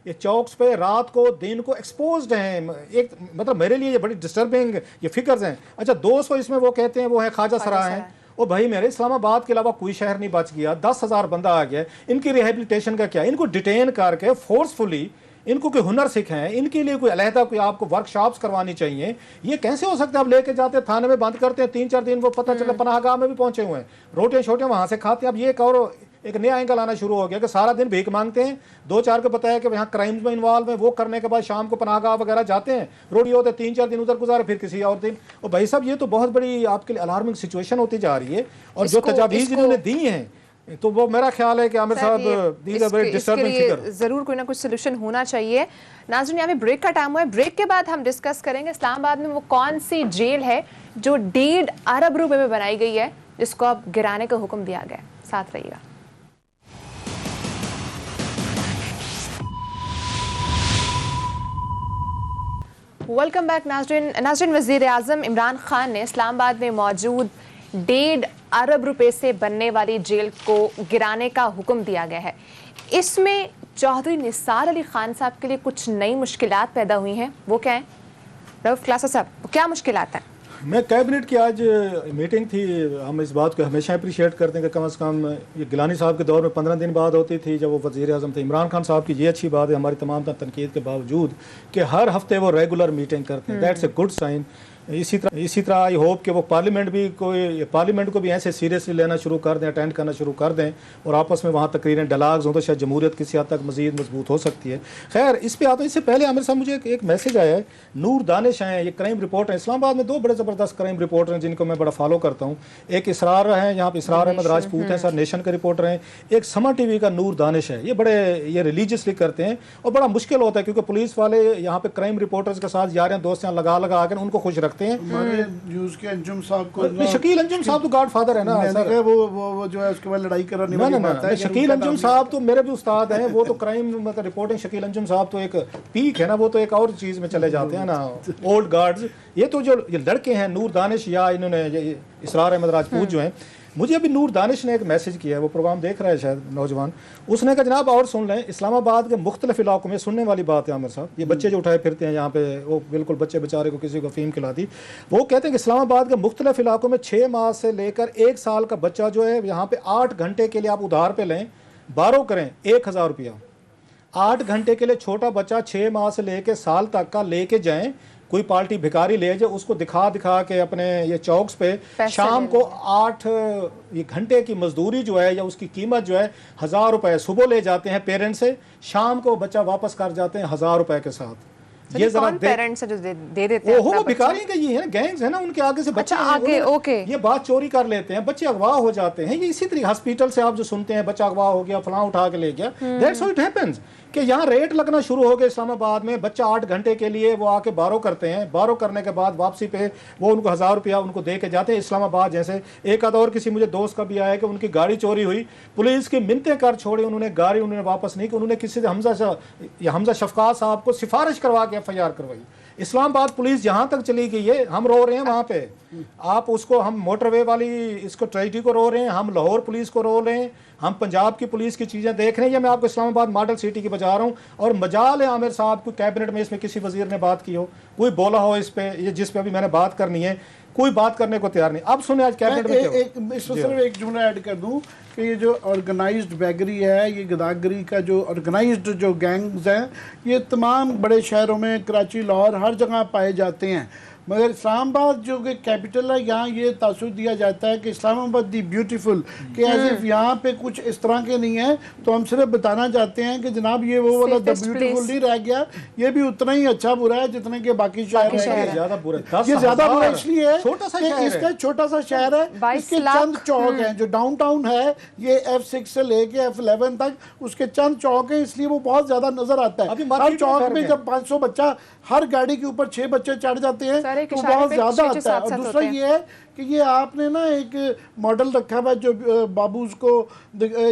ये चौक्स पे रात को दिन को एक्सपोज्ड हैं। एक मतलब मेरे लिए ये बड़ी डिस्टर्बिंग ये फिगर्स हैं। अच्छा, 200 इसमें वो कहते हैं वो है ख्वाजा सराय हैं। ओ भाई मेरे, इस्लामाबाद के अलावा कोई शहर नहीं बच गया, 10,000 बंदा आ गया। इनकी रिहेबिलिटेशन का क्या? इनको डिटेन करके फोर्सफुली इनको कोई हुनर सिखाएं, इनके लिए कोई अलहदा कोई आपको वर्कशॉप्स करवानी चाहिए। ये कैसे हो सकता है आप लेके जाते हैं थाने में बंद करते हैं, 3-4 दिन वो पता चला पनाहगाह में भी पहुंचे हुए हैं, रोटियां छोटियां वहां से खाते हैं। अब ये एक और एक नया एंगल आना शुरू हो गया कि सारा दिन भीख मांगते हैं, 2-4 को बताया कि यहाँ क्राइम्स में इन्वॉल्व है, वो करने के बाद शाम को पनाहगाह वगैरह जाते हैं, रोटी होते 3-4 दिन उधर गुजारे, फिर किसी और दिन। और भाई साहब ये तो बहुत बड़ी आपके लिए अलार्मिंग सिचुएशन होती जा रही है। और जो तजावीज़ इन्होंने दी हैं तो वो मेरा ख्याल है कि आमिर साहब जरूर कोई ना कुछ सोल्यूशन होना चाहिए। नाज़रीन, यहाँ पे ब्रेक का टाइम हुआ है, ब्रेक के बाद हम डिस्कस करेंगे इस्लामाबाद में वो कौन सी जेल है जो 1.5 अरब रुपए में बनाई गई है, जिसको अब गिराने का हुक्म दिया गया है। साथ रहिएगा। वेलकम बैक नाज़रीन, वज़ीर आज़म इमरान खान ने इस्लामाबाद में मौजूद 1.5 अरब रुपए से बनने वाली जेल को गिराने का हुक्म दिया गया है। इसमें चौधरी निसार अली खान साहब के लिए कुछ नई मुश्किलात पैदा हुई हैं। वो क्या है रऊफ क्लासा साहब, वो क्या मुश्किलात हैं? मैं कैबिनेट की आज मीटिंग थी, हम इस बात को हमेशा अप्रिशिएट करते हैं कि कम से कम ये गिलानी साहब के दौर में 15 दिन बाद होती थी जब वो वज़ीर आज़म थे। इमरान खान साहब की ये अच्छी बात है हमारी तमाम तनकीद के बावजूद कि हर हफ्ते वो रेगुलर मीटिंग करते हैं, दैट्स ए गुड साइन। इसी तरह आई होप कि वो पार्लियामेंट को भी ऐसे सीरियसली लेना शुरू कर दें, अटेंड करना शुरू कर दें और आपस में वहाँ तकरीरें डायलॉग्स हों तो शायद जमहूरियत किसी हद तक मज़ीद मजबूत हो सकती है। खैर इस पे आता हूँ, इससे पहले आमिर साहब मुझे एक मैसेज आया है। नूर दानिश हैं, ये क्राइम रिपोर्टर हैं, इस्लामाबाद में 2 बड़े ज़बरदस्त क्राइम रिपोर्टर हैं जिनको मैं बड़ा फॉलो करता हूँ। एक इसरार हैं, यहाँ पर इसरार अहमद राजपूत हैं सर, नेशन के रिपोर्टर हैं। एक समा TV का नूर दानिश है, ये रिलीजियसली करते हैं और बड़ा मुश्किल होता है क्योंकि पुलिस वाले यहाँ पे क्राइम रिपोर्टर्स के साथ यार दोस्त लगा कर उनको खुश रखते हैं। न्यूज़ के अंजुम साहब को शकील अंजुम साहब तो गॉड फादर है ना सर, वो जो है उसके बाद लड़ाई करने वाली बात है। शकील अंजुम साहब तो मेरे भी उस्ताद हैं, वो तो क्राइम मतलब रिपोर्टिंग शकील अंजुम साहब तो एक पीक है ना, वो तो एक और चीज में चले जाते हैं ना, ओल्ड गार्ड्स। ये तो जो ये लड़के हैं नूर दानिश या इन्होंने इसरार अहमद राजपूत जो हैं, मुझे अभी नूर दानिश ने एक मैसेज किया है, वो प्रोग्राम देख रहा है शायद नौजवान, उसने कहा जनाब और सुन लें, इस्लामाबाद के मुख्तलिफ इलाकों में सुनने वाली बात है आमिर साहब, ये बच्चे जो उठाए फिरते हैं यहाँ पे, वो बिल्कुल बच्चे बेचारे को किसी को फीम खिला दी, वो कहते हैं कि इस्लामाबाद के मुख्तलिफ इलाकों में 6 माह से लेकर 1 साल का बच्चा जो है यहाँ पे 8 घंटे के लिए आप उधार पे लें, बारो करें 1000 रुपया, 8 घंटे के लिए छोटा बच्चा 6 माह से लेकर साल तक का लेके जाएं, कोई पार्टी भिखारी ले जाए, उसको दिखा के अपने ये चौक्स पे शाम को 8 घंटे की मजदूरी जो है या उसकी कीमत जो है 1000 रुपए, सुबह ले जाते हैं पेरेंट्स से, शाम को बच्चा वापस कर जाते हैं 1000 रुपए के साथ। ये जरा पेरेंट्स जो दे देते हैं, वो भिखारी का ये है ना, गैंग्स है ना, उनके आगे से बच्चे आगे ओके ये बात चोरी कर लेते हैं, बच्चे अगवा हो जाते हैं। ये इसी तरीके हॉस्पिटल से आप जो सुनते हैं बच्चा अगवा हो गया, फलां उठा के ले गया, दैट्स हाउ इट हैपेंस कि यहाँ रेट लगना शुरू हो गया इस्लामाबाद में। बच्चा 8 घंटे के लिए वो आके बारो करते हैं, बारो करने के बाद वापसी पे वो उनको 1000 रुपया उनको दे के जाते हैं। इस्लामाबाद जैसे एक आधा और किसी मुझे दोस्त का भी आया कि उनकी गाड़ी चोरी हुई, पुलिस की मिन्नतें कर छोड़ी, उन्होंने गाड़ी उन्होंने वापस नहीं की, उन्होंने किसी से हमजा शफकात साहब को सिफारिश करवा के FIR करवाई। इस्लामाबाद पुलिस जहां तक चली गई है, हम रो रहे हैं वहां पे, आप उसको हम मोटरवे वाली इसको ट्रेजिडी को रो रहे हैं, हम लाहौर पुलिस को रो रहे हैं, हम पंजाब की पुलिस की चीज़ें देख रहे हैं। या मैं आपको इस्लामाबाद मॉडल सिटी की बजा रहा हूँ और मजाल है आमिर साहब कोई कैबिनेट में इसमें किसी वजीर ने बात की हो, कोई बोला हो इस पे, ये जिस पे अभी मैंने बात करनी है, कोई बात करने को तैयार नहीं। अब सुने आज कैबिनेट में इसमें सिर्फ एक जुमला ऐड कर दूं कि ये जो ऑर्गेनाइज्ड बैगरी है, ये गदागरी का जो ऑर्गेनाइज्ड जो गैंग्स हैं, ये तमाम बड़े शहरों में, कराची, लाहौर, हर जगह पाए जाते हैं। मगर इस्लामाबाद जो कि कैपिटल है, यहाँ ये तासुर दिया जाता है कि इस्लामाबाद दी ब्यूटीफुल, कि एज इफ यहाँ पे कुछ इस तरह के नहीं है। तो हम सिर्फ बताना चाहते हैं कि जनाब ये वो वाला द ब्यूटीफुल नहीं रह गया, ये भी उतना ही अच्छा बुरा है जितने के बाकी शहर है। ज्यादा बुरा, ये ज्यादा बुरा इसलिए है छोटा सा इसका छोटा सा शहर है, इसके चंद चौक हैं। जो डाउनटाउन है ये F6 से लेके F11 तक उसके चंद चौक हैं, इसलिए वो बहुत ज्यादा नजर आता है। हर चौक में जब 500 बच्चा, हर गाड़ी के ऊपर 6 बच्चे चढ़ जाते हैं तो बहुत ज्यादा आता है। और दूसरा ये है कि ये आपने ना एक मॉडल रखा हुआ जो बाबूज को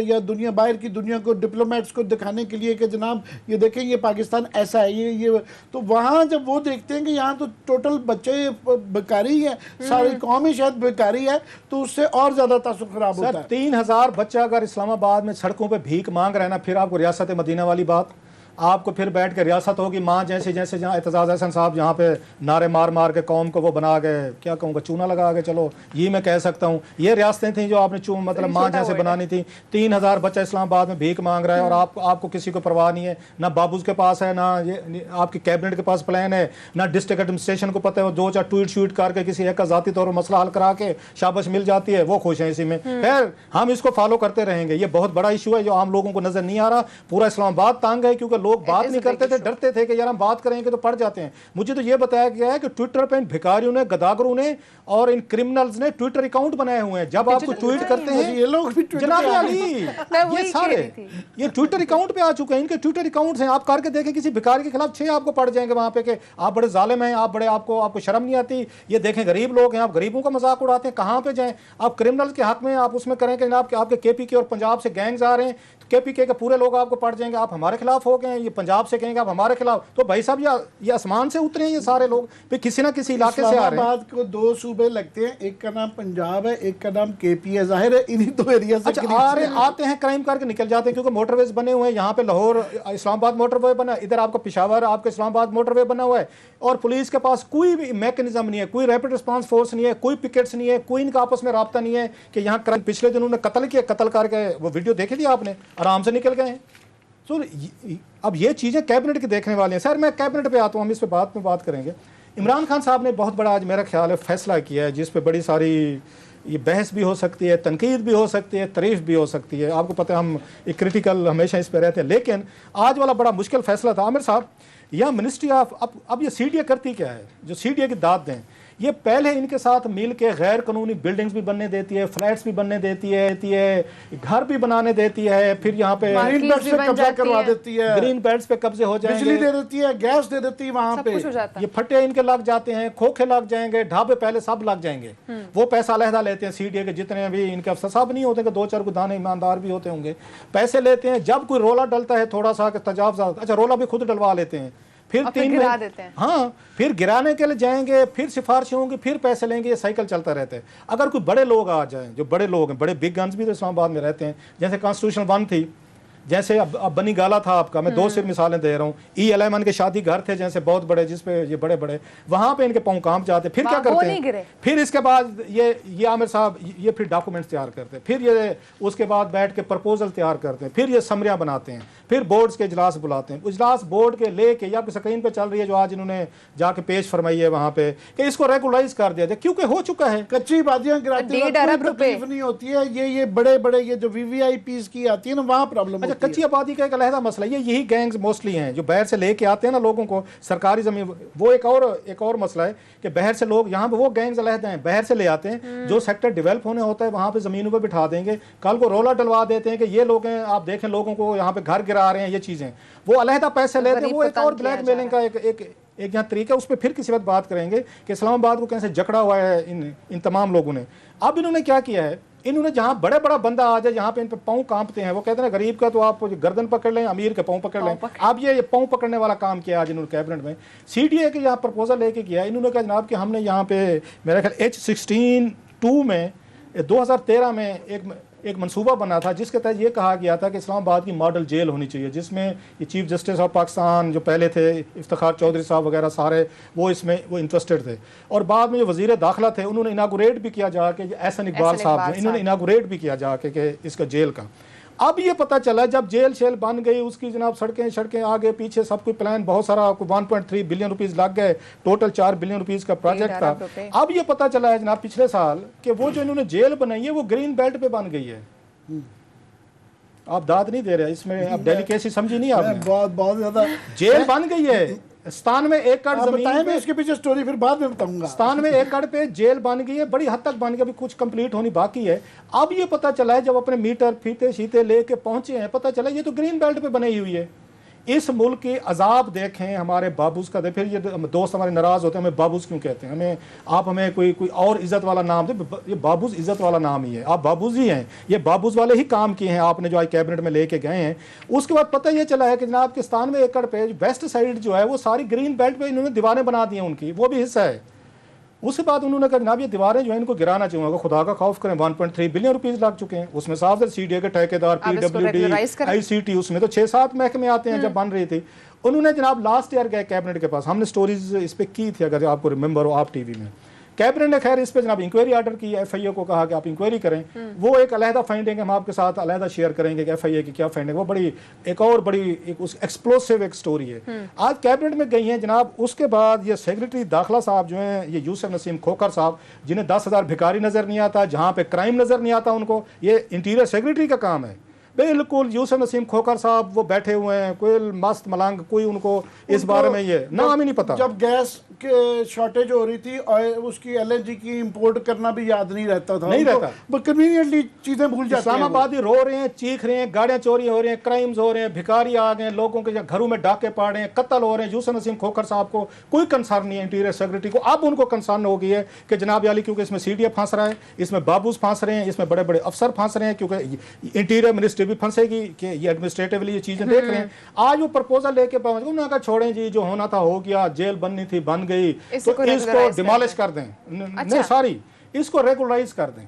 या दुनिया, बाहर की दुनिया को, डिप्लोमेट्स को दिखाने के लिए कि जनाब ये देखें ये पाकिस्तान ऐसा है, ये तो वहाँ जब वो देखते हैं कि यहाँ तो टोटल बच्चे बेकारी है, सारी कौम ही शायद बेकारी है, तो उससे और ज्यादा तासुर खराब होता है। 3000 बच्चा अगर इस्लामाबाद में सड़कों पर भीख मांग रहे ना, फिर आपको रियासत मदीना वाली बात, आपको फिर बैठ के रियासत होगी माँ जैसे जैसे जहाँ एतजाज़ एहसन साहब जहाँ पे नारे मार मार के कौम को वो बना गए, क्या कहूँगा, चूना लगा के, चलो ये मैं कह सकता हूँ। ये रियासतें थी जो आपने मतलब माँ जैसे बनानी थी। 3000 बच्चा इस्लामाबाद में भीख मांग रहा है और आपको किसी को परवाह नहीं है, ना बाबूज के पास है, ना ये आपकी कैबिनेट के पास प्लान है, ना डिस्ट्रिक्ट एडमिनिस्ट्रेशन को पता है। वो 2-4 ट्वीट शूट करके किसी एक का जाती तौर पर मसला हल करा के शाबाश मिल जाती है, वो खुश है इसी में। खैर हम इसको फॉलो करते रहेंगे। ये बहुत बड़ा इशू है जो आम लोगों को नजर नहीं आ रहा। पूरा इस्लामाबाद तंग है क्योंकि लोग बात नहीं करते थे, डरते थे कि यार हम बात करेंगे तो पड़ जाते हैं। मुझे तो ये बताया गया है कि ट्विटर पे इन भिखारियों ने, गदागरों ने और इन क्रिमिनल्स ने ट्विटर अकाउंट बनाए हुए हैं। जब आपको ट्वीट करते हैं ये लोग भी जनाब अली, ये सारे ये ट्विटर अकाउंट पे आ चुके हैं, इनके ट्विटर अकाउंट्स हैं। आप करके देखें किसी भिखारी के खिलाफ 6 आपको पड़ जाएंगे वहां पे कि आप बड़े जालिम हैं, आप बड़े, आपको शर्म नहीं आती। ये देखें गरीब लोग हैं, आप गरीबों का मजाक उड़ाते हैं। कहां पे जाएं आप? क्रिमिनल्स के हक में आप उसमें करें कि आपके केपीके और पंजाब से गैंग्स आ रहे हैं, केपीके के पूरे लोग आपको पड़ जाएंगे, आप हमारे खिलाफ हो गए। ये पंजाब से कहेंगे आप हमारे खिलाफ, तो भाई साहब ये आसमान से उतरे हैं ये सारे लोग, फिर किसी ना किसी इलाके से आ रहे हैं। इस्लामाबाद को 2 सूबे लगते हैं, एक का नाम पंजाब है, एक का नाम केपी है। जाहिर है इन्हीं 2 एरिया से आते हैं, क्राइम करके निकल जाते हैं क्योंकि मोटरवेज बने हुए हैं। यहाँ पे लाहौर इस्लामाबाद मोटरवे बना, इधर आपका पेशावर आपका इस्लामाबाद मोटरवे बना हुआ है, और पुलिस के पास कोई भी मैकेनिज्म नहीं है, कोई रैपिड रिस्पांस फोर्स नहीं है, कोई पिकेट्स नहीं है, कोई इनका आपस में राब्ता नहीं है कि यहाँ पिछले दिनों ने कत्ल किया, कत्ल करके वो वीडियो देखे थी आपने, आराम से निकल गए। तो अब ये चीज़ें कैबिनेट की देखने वाली हैं। सर मैं कैबिनेट पे आता हूँ, हम इस पे बात करेंगे। इमरान खान साहब ने बहुत बड़ा आज मेरा ख्याल है फैसला किया है जिस पे बड़ी सारी ये बहस भी हो सकती है, तनकीद भी हो सकती है, तारीफ भी हो सकती है। आपको पता है हम एक क्रिटिकल हमेशा इस पे रहते हैं, लेकिन आज वाला बड़ा मुश्किल फैसला था। आमिर साहब, यह मिनिस्ट्री ऑफ अब ये सीडीए करती क्या है? जो सीडीए की दाद दें, ये पहले इनके साथ मिल के गैर कानूनी बिल्डिंग्स भी बनने देती है, फ्लैट्स भी बनने देती है, घर भी बनाने देती है, फिर यहाँ पे ग्रीन बेल्ट पे कब्जा करवा देती है, ग्रीन बेल्ट्स पे कब्जे हो जाएंगे, बिजली दे देती है, गैस दे देती है, वहां पे ये फटे इनके लग जाते हैं, खोखे लग जाएंगे, ढाबे पहले सब लग जाएंगे। वो पैसा अलहदा लेते हैं सीडीए के, जितने भी इनके अफसर साहब नहीं होते, 2-4 को दाने ईमानदार भी होते होंगे, पैसे लेते हैं। जब कोई रोला डलता है थोड़ा सा तजावुज़, अच्छा रोला भी खुद डलवा लेते हैं, फिर 3 गिरा देते हैं। हाँ, फिर गिराने के लिए जाएंगे, फिर सिफारिशें होंगी, फिर पैसे लेंगे, ये साइकिल चलता रहता है। अगर कोई बड़े लोग आ जाएं, जो बड़े लोग हैं, बड़े बिग गन्स भी तो इस्लामाबाद में रहते हैं, जैसे कॉन्स्टिट्यूशन 1 थी, जैसे अब बनी गाला था आपका, मैं 2 सिर्फ मिसालें दे रहा हूँ। E11 के शादी घर थे जैसे बहुत बड़े, जिसपे ये बड़े बड़े, वहां पे इनके पाँव कांप जाते। फिर क्या करते हैं? फिर इसके बाद ये आमिर साहब ये फिर डॉक्यूमेंट्स तैयार करते हैं, फिर ये उसके बाद बैठ के प्रपोजल तैयार करते हैं, फिर ये समरियां बनाते हैं, फिर बोर्ड्स के इजलास बुलाते हैं। इजलास बोर्ड के लेके या स्क्रीन पे चल रही है जो आज इन्होंने जाके पेश फरमाई है वहां पे कि इसको रेगुलराइज कर दिया जाए, क्योंकि हो चुका है। कच्ची बादियां गिराते हैं, कोई तकलीफ नहीं होती है। ये बड़े बड़े ये जो वीवीआईपीज़ की आती है ना, वहां प्रॉब्लम होती है। कच्ची आबादी का अलहदा मसला, यही गैंग्स मोस्टली हैं जो बाहर से लेके आते हैं ना लोगों को सरकारी जमीन। वो एक और मसला है कि बाहर से लोग यहाँ पे, वो गैंग्स अलहदा हैं, बाहर से ले आते हैं, जो सेक्टर डेवलप होने होता है वहाँ पे जमीनों पे बिठा देंगे, कल को रोला डलवा देते हैं कि ये लोग हैं, आप देखें लोगों को यहाँ पे घर गिरा रहे हैं, ये चीजें, वो अलहदा पैसे लेते हैं। वो एक और ब्लैक मेलिंग का एक यहाँ तरीका, उस पर फिर किसी वक्त बात करेंगे कि इस्लामाबाद को कैसे जकड़ा हुआ है इन तमाम लोगों ने। अब इन्होंने क्या किया है, इन्होंने जहां बड़ा बंदा आ जाए, जहां पे इन पे पाँव कांपते हैं, वो कहते हैं गरीब का तो आप गर्दन पकड़ लें, अमीर के पाँव पकड़ लें। अब ये पाँव पकड़ने वाला काम किया आज इन्होंने कैबिनेट में। सीडीए के यहाँ प्रपोजल लेके किया, इन्होंने कहा जनाब कि हमने यहाँ पे मेरा ख्याल H16(2) में 2013 में एक मंसूबा बना था जिसके तहत ये कहा गया था कि इस्लामाबाद की मॉडल जेल होनी चाहिए, जिसमें ये चीफ जस्टिस ऑफ पाकिस्तान जो पहले थे इफ्तिखार चौधरी साहब वगैरह सारे वो इंटरेस्टेड थे। और बाद में जो वजीर दाखिला थे उन्होंने इनागुरेट भी किया जाके, एहसन इकबाल साहब इन्होंने इनागुरेट भी किया जाके कि इसका जेल का। अब ये पता चला जब जेल शेल बन गई, उसकी जनाब सड़कें आगे पीछे सब कुछ प्लान, बहुत सारा आपको 1.3 बिलियन रुपीस लग गए, टोटल 4 बिलियन रुपीस का प्रोजेक्ट था। अब ये पता चला है जनाब पिछले साल कि वो जो इन्होंने जेल बनाई है वो ग्रीन बेल्ट पे बन गई है। आप दाद नहीं दे रहे इसमें, आप डेलिकेसी समझी नहीं आपने? बहुत ज्यादा जेल बन गई है। 97 एकड़ जमीन में, इसके पीछे स्टोरी फिर बाद में बताऊंगा। 97 एकड़ पे जेल बन गई है, बड़ी हद तक बन गई, अभी कुछ कंप्लीट होनी बाकी है। अब ये पता चला है जब अपने मीटर फीते शीते लेके पहुंचे हैं, पता चला ये तो ग्रीन बेल्ट पे बनाई हुई है। इस मुल्क के अजाब देखें हमारे बाबूज का। फिर ये दोस्त हमारे नाराज होते हैं, हमें बाबूज क्यों कहते हैं, हमें कोई और इज्जत वाला नाम दे। ये बाबूज इज्जत वाला नाम ही है, आप बाबूज ही हैं, ये बाबूज वाले ही काम किए हैं आपने जो आज कैबिनेट में लेके गए हैं। उसके बाद पता ये चला है कि जनाब के 97 एकड़ पे वेस्ट साइड जो है वो सारी ग्रीन बेल्ट पे इन्होंने दीवारें बना दी हैं उनकी, वो भी हिस्सा है। उसके बाद उन्होंने कहा जनाब ये दीवारें जो है इनको गिराना चाहिए, खुदा का खौफ करें, 1.3 बिलियन रुपीस लग चुके हैं। उसमें साफ है CDA के ठेकेदार, PWD, ICT, उसमें तो 6-7 महकमे आते हैं। जब बन रही थी उन्होंने जनाब लास्ट ईयर गए कैबिनेट के पास, हमने स्टोरीज इस पर की थी, अगर आपको रिमेंबर हो आप टीवी में। कैबिनेट ने खैर इस पे जनाब इंक्वायरी ऑर्डर की, FIA को कहा कि आप इंक्वायरी करें। वो एक अलहदा फाइंडिंग हम आपके साथ अलहदा शेयर करेंगे कि FIA की क्या फाइंडिंग, वो बड़ी एक और बड़ी एक उस एक्सप्लोसिव एक स्टोरी है। आज कैबिनेट में गई हैं जनाब। उसके बाद ये सेक्रेटरी दाखिला साहब जो हैं, ये यूसुफ नसीम खोखर साहब, जिन्हें 10,000 भिखारी नजर नहीं आता, जहाँ पे क्राइम नजर नहीं आता उनको, ये इंटीरियर सेक्रेटरी का काम है। बिल्कुल यूसुफ नसीम खोखर साहब वो बैठे हुए हैं, कोई मस्त मलंग, कोई उनको इस बारे में ये नाम ही नहीं पता। जब गैस के शॉर्टेज हो रही थी और उसकी LNG की इंपोर्ट करना भी याद नहीं रहता था, नहीं रहता, वो कन्वीनियंटली चीजें भूल जाते हैं। इस्लामाबादी रो रहे हैं, चीख रहे हैं, गाड़ियां चोरी हो रही हैं, क्राइम्स हो रहे हैं, भिखारी आ गए, लोगों के घरों में डाके पड़ रहे हैं, कत्ल हो रहे हैं। यूसुफ नसीम खोखर साहब को कोई कंसर्न नहीं है, इंटीरियर सेक्रेटरी को। अब उनको कंसर्न हो गई है कि जनाब याली क्योंकि इसमें CDA फंस रहा है, इसमें बाबूस फंस रहे हैं, इसमें बड़े बड़े अफसर फंस रहे हैं, क्योंकि इंटीरियर मिनिस्ट्री भी फंसेगी कि ये एडमिनिस्ट्रेटिवली ये चीजें देख रहे हैं। आज वो प्रपोजल लेके पहुंच गए, उन्होंने कहा छोड़ें जी, जो होना था हो गया, जेल बननी थी बन गई, तो इसको डिमोलिश कर दें। नहीं सारी इसको रेगुलराइज कर दें।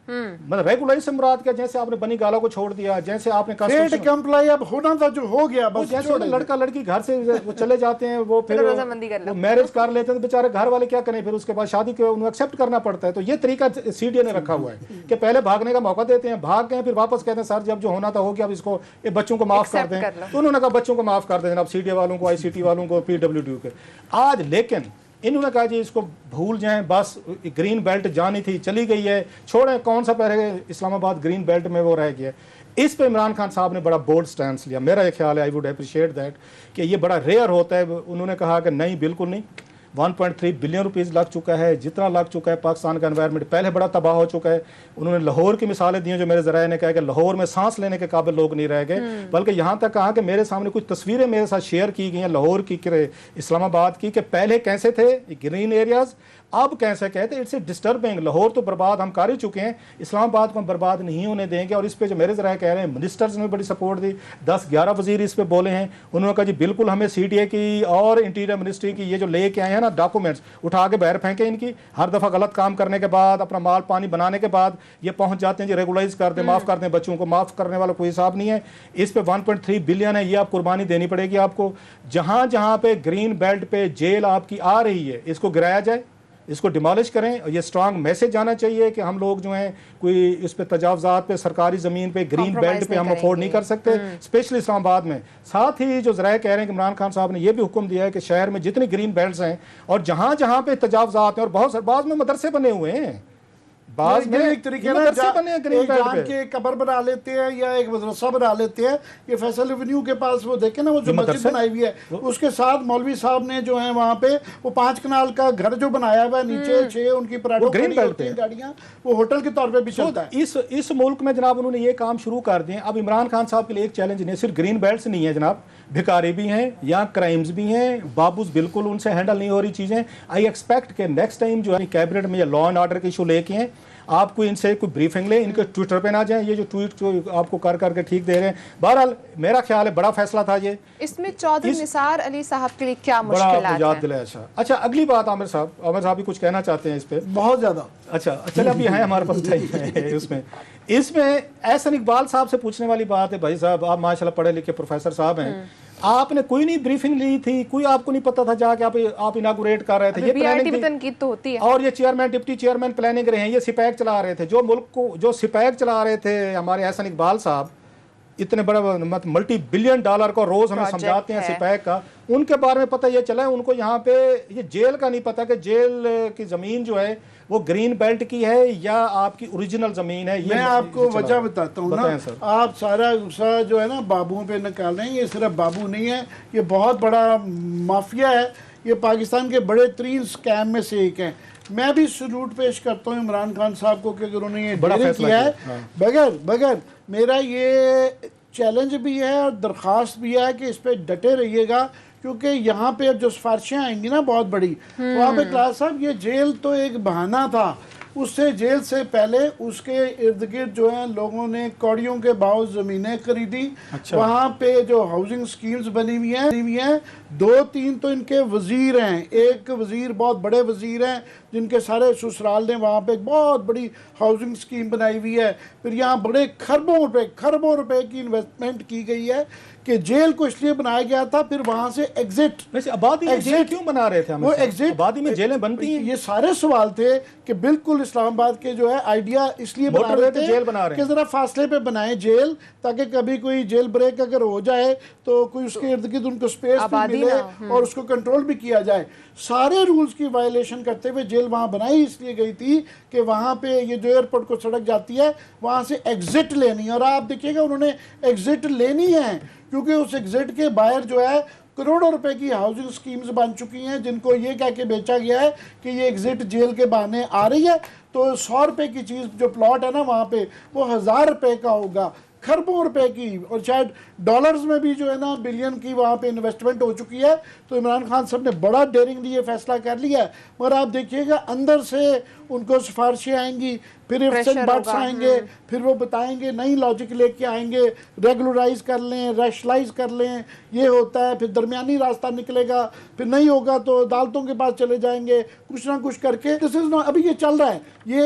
मतलब रेगुलराइज से मुराद क्या, जैसे आपने बनी गाला को छोड़ दिया, जैसे आपने कंप्लाई अब होना था जो हो गया बस। जैसे लड़का लड़की घर से वो चले जाते हैं, वो फिर वो मैरिज कर लेते हैं, तो बेचारे घर वाले क्या करें, फिर उसके बाद शादी के उन्हें एक्सेप्ट करना पड़ता है। तो ये तरीका CDA ने रखा हुआ है कि पहले भागने का मौका देते हैं, भाग गए, फिर वापस कहते हैं सर जब जो होना था हो गया, अब इसको ये बच्चों को माफ कर दें। तो उन्होंने कहा बच्चों को माफ कर दें जनाब, CDA वालों को, ICT वालों को, PWD के। आज लेकिन इन्होंने कहा जी इसको भूल जाएं, बस ग्रीन बेल्ट जानी थी चली गई है, छोड़ें, कौन सा पहले इस्लामाबाद ग्रीन बेल्ट में वो रह गया। इस पे इमरान खान साहब ने बड़ा बोल्ड स्टैंड लिया। मेरा ये ख्याल है, आई वुड अप्रिशिएट दैट, कि ये बड़ा रेयर होता है। उन्होंने कहा कि नहीं, बिल्कुल नहीं, 1.3 बिलियन रुपीस लग चुका है, जितना लग चुका है पाकिस्तान का एनवायरनमेंट पहले बड़ा तबाह हो चुका है। उन्होंने लाहौर की मिसालें दी, जो मेरे ज़राए ने कहा कि लाहौर में सांस लेने के काबिल लोग नहीं रह गए, बल्कि यहाँ तक कहा कि मेरे सामने कुछ तस्वीरें मेरे साथ शेयर की गई हैं लाहौर की, इस्लामाबाद की, कि पहले कैसे थे ग्रीन एरियाज, अब कैसे कहते। It's a disturbing. लाहौर तो बर्बाद हम कर ही चुके हैं, इस्लामाबाद को हम बर्बाद नहीं होने देंगे। और इस पे जो मेरे ज़रा कह रहे हैं, मिनिस्टर्स ने बड़ी सपोर्ट दी, 10-11 वजीर इस पे बोले हैं। उन्होंने कहा जी बिल्कुल हमें CDA की और इंटीरियर मिनिस्ट्री की ये जो लेके आए हैं ना डॉक्यूमेंट्स, उठा के बाहर फेंके इनकी। हर दफ़ा गलत काम करने के बाद, अपना माल पानी बनाने के बाद ये पहुंच जाते हैं जी रेगुलाइज कर दें, माफ़ कर दें बच्चों को, माफ़ करने वाला कोई हिसाब नहीं है। इस पे 1.3 बिलियन है, ये आप कुर्बानी देनी पड़ेगी आपको। जहाँ जहाँ पे ग्रीन बेल्ट पे जेल आपकी आ रही है, इसको गिराया जाए, इसको डिमोलिश करें। और ये स्ट्रांग मैसेज आना चाहिए कि हम लोग जो हैं कोई इस पे तजावजात पे, सरकारी ज़मीन पे, ग्रीन बेल्ट पे हम अफोर्ड नहीं कर सकते, स्पेशली इस्लामाबाद में। साथ ही जो ज़राए कह रहे हैं कि इमरान खान साहब ने यह भी हुक्म दिया है कि शहर में जितनी ग्रीन बेल्ट्स हैं और जहाँ जहाँ पे तजावजात हैं, और बहुत बाद में मदरसे बने हुए हैं, बाज में एक तरीके ना जान के कब्र बना लेते हैं या एक मदरसा बना लेते हैं। ये फैसल एवेन्यू के पास वो देखे ना, वो जो मस्जिद बनाई हुई है, उसके साथ मौलवी साहब ने जो है वहाँ पे वो 5 कनाल का घर जो बनाया हुआ है, नीचे 6 उनकी पराठों गाड़ियाँ, वो होटल के तौर पे भी चलता है। इस मुल्क में जनाब उन्होंने ये काम शुरू कर दिए। अब इमरान खान साहब के लिए एक चैलेंज नहीं, सिर्फ ग्रीन बेल्ट नहीं है जनाब, भिखारी भी हैं, यहाँ क्राइम्स भी हैं, बाबूस बिल्कुल उनसे हैंडल नहीं हो रही चीज़ें। आई एक्सपेक्ट के नेक्स्ट टाइम जो है कैबिनेट में ये लॉ एंड ऑर्डर के इशू लेके हैं, आपको इनसे कोई ब्रीफिंग ले, इनके ट्विटर पे ना जाएं, ये जो ट्वीट जो आपको कर करके ठीक दे रहे हैं। बहरहाल मेरा ख्याल है बड़ा फैसला था ये। इसमें चौधरी निसार अली साहब के लिए क्या मुश्किलात हैं? अच्छा अगली बात आमिर साहब भी कुछ कहना चाहते हैं इस पे? बहुत ज्यादा। अच्छा चलो अभी है हमारे पास टाइम। इसमें एहसन इकबाल साहब से पूछने वाली बात है, भाई साहब आप माशाल्लाह पढ़े लिखे प्रोफेसर साहब हैं, आपने कोई नहीं ब्रीफिंग ली थी, कोई आपको नहीं पता था जाके आप इनागुरेट कर रहे थे, ये प्लानिंग तो होती है। और ये चेयरमैन डिप्टी चेयरमैन प्लानिंग रहे हैं, ये सिपैक चला रहे थे, जो मुल्क को जो सिपैक चला रहे थे हमारे एहसन इकबाल साहब, इतने बड़ा $multi-billion को रोज हमें समझाते हैं सिपैक का, उनके बारे में पता ये चला है उनको यहाँ पे ये जेल का नहीं पता कि जेल की जमीन जो है वो ग्रीन बेल्ट की है या आपकी ओरिजिनल जमीन है। ये मैं आपको वजह बताता हूँ ना, आप सारा गुस्सा जो है ना बाबुओं पे निकाल रहे हैं, ये सिर्फ बाबू नहीं है, ये बहुत बड़ा माफिया है, ये पाकिस्तान के बड़े तरीन स्कैम में से एक है। मैं भी सलूट पेश करता हूँ इमरान खान साहब को कि अगर उन्होंने ये बड़ा किया है, बगैर मेरा ये चैलेंज भी है और दरख्वास्त भी है कि इस पर डटे रहिएगा, क्योंकि यहाँ पे अब जो सिफारिशें आएंगी ना बहुत बड़ी, तो आप इकलास साहब ये जेल तो एक बहाना था, उससे जेल से पहले उसके इर्द गिर्द जो है लोगों ने कौड़ियों के भाव ज़मीनें खरीदी। अच्छा। वहाँ पे जो हाउसिंग स्कीम्स बनी हुई हैं 2-3 तो इनके वजीर हैं। एक वजीर बहुत बड़े वजीर हैं जिनके सारे ससुराल ने वहाँ पे एक बहुत बड़ी हाउसिंग स्कीम बनाई हुई है। फिर यहाँ बड़े खरबों रुपए की इन्वेस्टमेंट की गई है कि जेल को इसलिए बनाया गया था। फिर वहाँ से एग्जिट, वैसे आबादी में जेल क्यों बना रहे थे हम? वो एग्जिट, आबादी में जेलें बनती हैं। ये सारे सवाल थे कि बिल्कुल इस्लामाबाद के जो है आइडिया इसलिए बना रहे थे जेल बना रहे कि जरा फासले पे बनाए जेल, ताकि कभी कोई जेल ब्रेक अगर हो जाए तो कोई उसके इर्द गिर्द उनको स्पेस भी मिले और उसको कंट्रोल भी किया जाए। सारे रूल्स की वायलेशन करते हुए जेल वहाँ बनाई इसलिए गई थी कि वहाँ पे ये जो एयरपोर्ट को सड़क जाती है वहाँ से एग्जिट लेनी है। और आप देखिएगा उन्होंने एग्जिट लेनी है क्योंकि उस एग्जिट के बाहर जो है करोड़ों रुपए की हाउसिंग स्कीम्स बन चुकी हैं जिनको ये कह के बेचा गया है कि ये एग्जिट जेल के बहाने आ रही है। तो 100 रुपए की चीज़ जो प्लॉट है ना वहाँ पे वो 1000 रुपए का होगा, खरबों रुपए की, और शायद डॉलर्स में भी जो है ना बिलियन की वहाँ पे इन्वेस्टमेंट हो चुकी है। तो इमरान खान साहब ने बड़ा डेयरिंगली ये फैसला कर लिया है। मगर आप देखिएगा अंदर से उनको सिफारिशें आएंगी, फिर इफ्सन बट्स आएंगे, फिर वो बताएंगे नई लॉजिक लेके आएंगे, रेगुलराइज कर लें, रैशनलाइज कर लें, ये होता है। फिर दरमियानी रास्ता निकलेगा, फिर नहीं होगा तो अदालतों के पास चले जाएंगे, कुछ ना कुछ करके। दिस इज नॉट, अभी ये चल रहा है,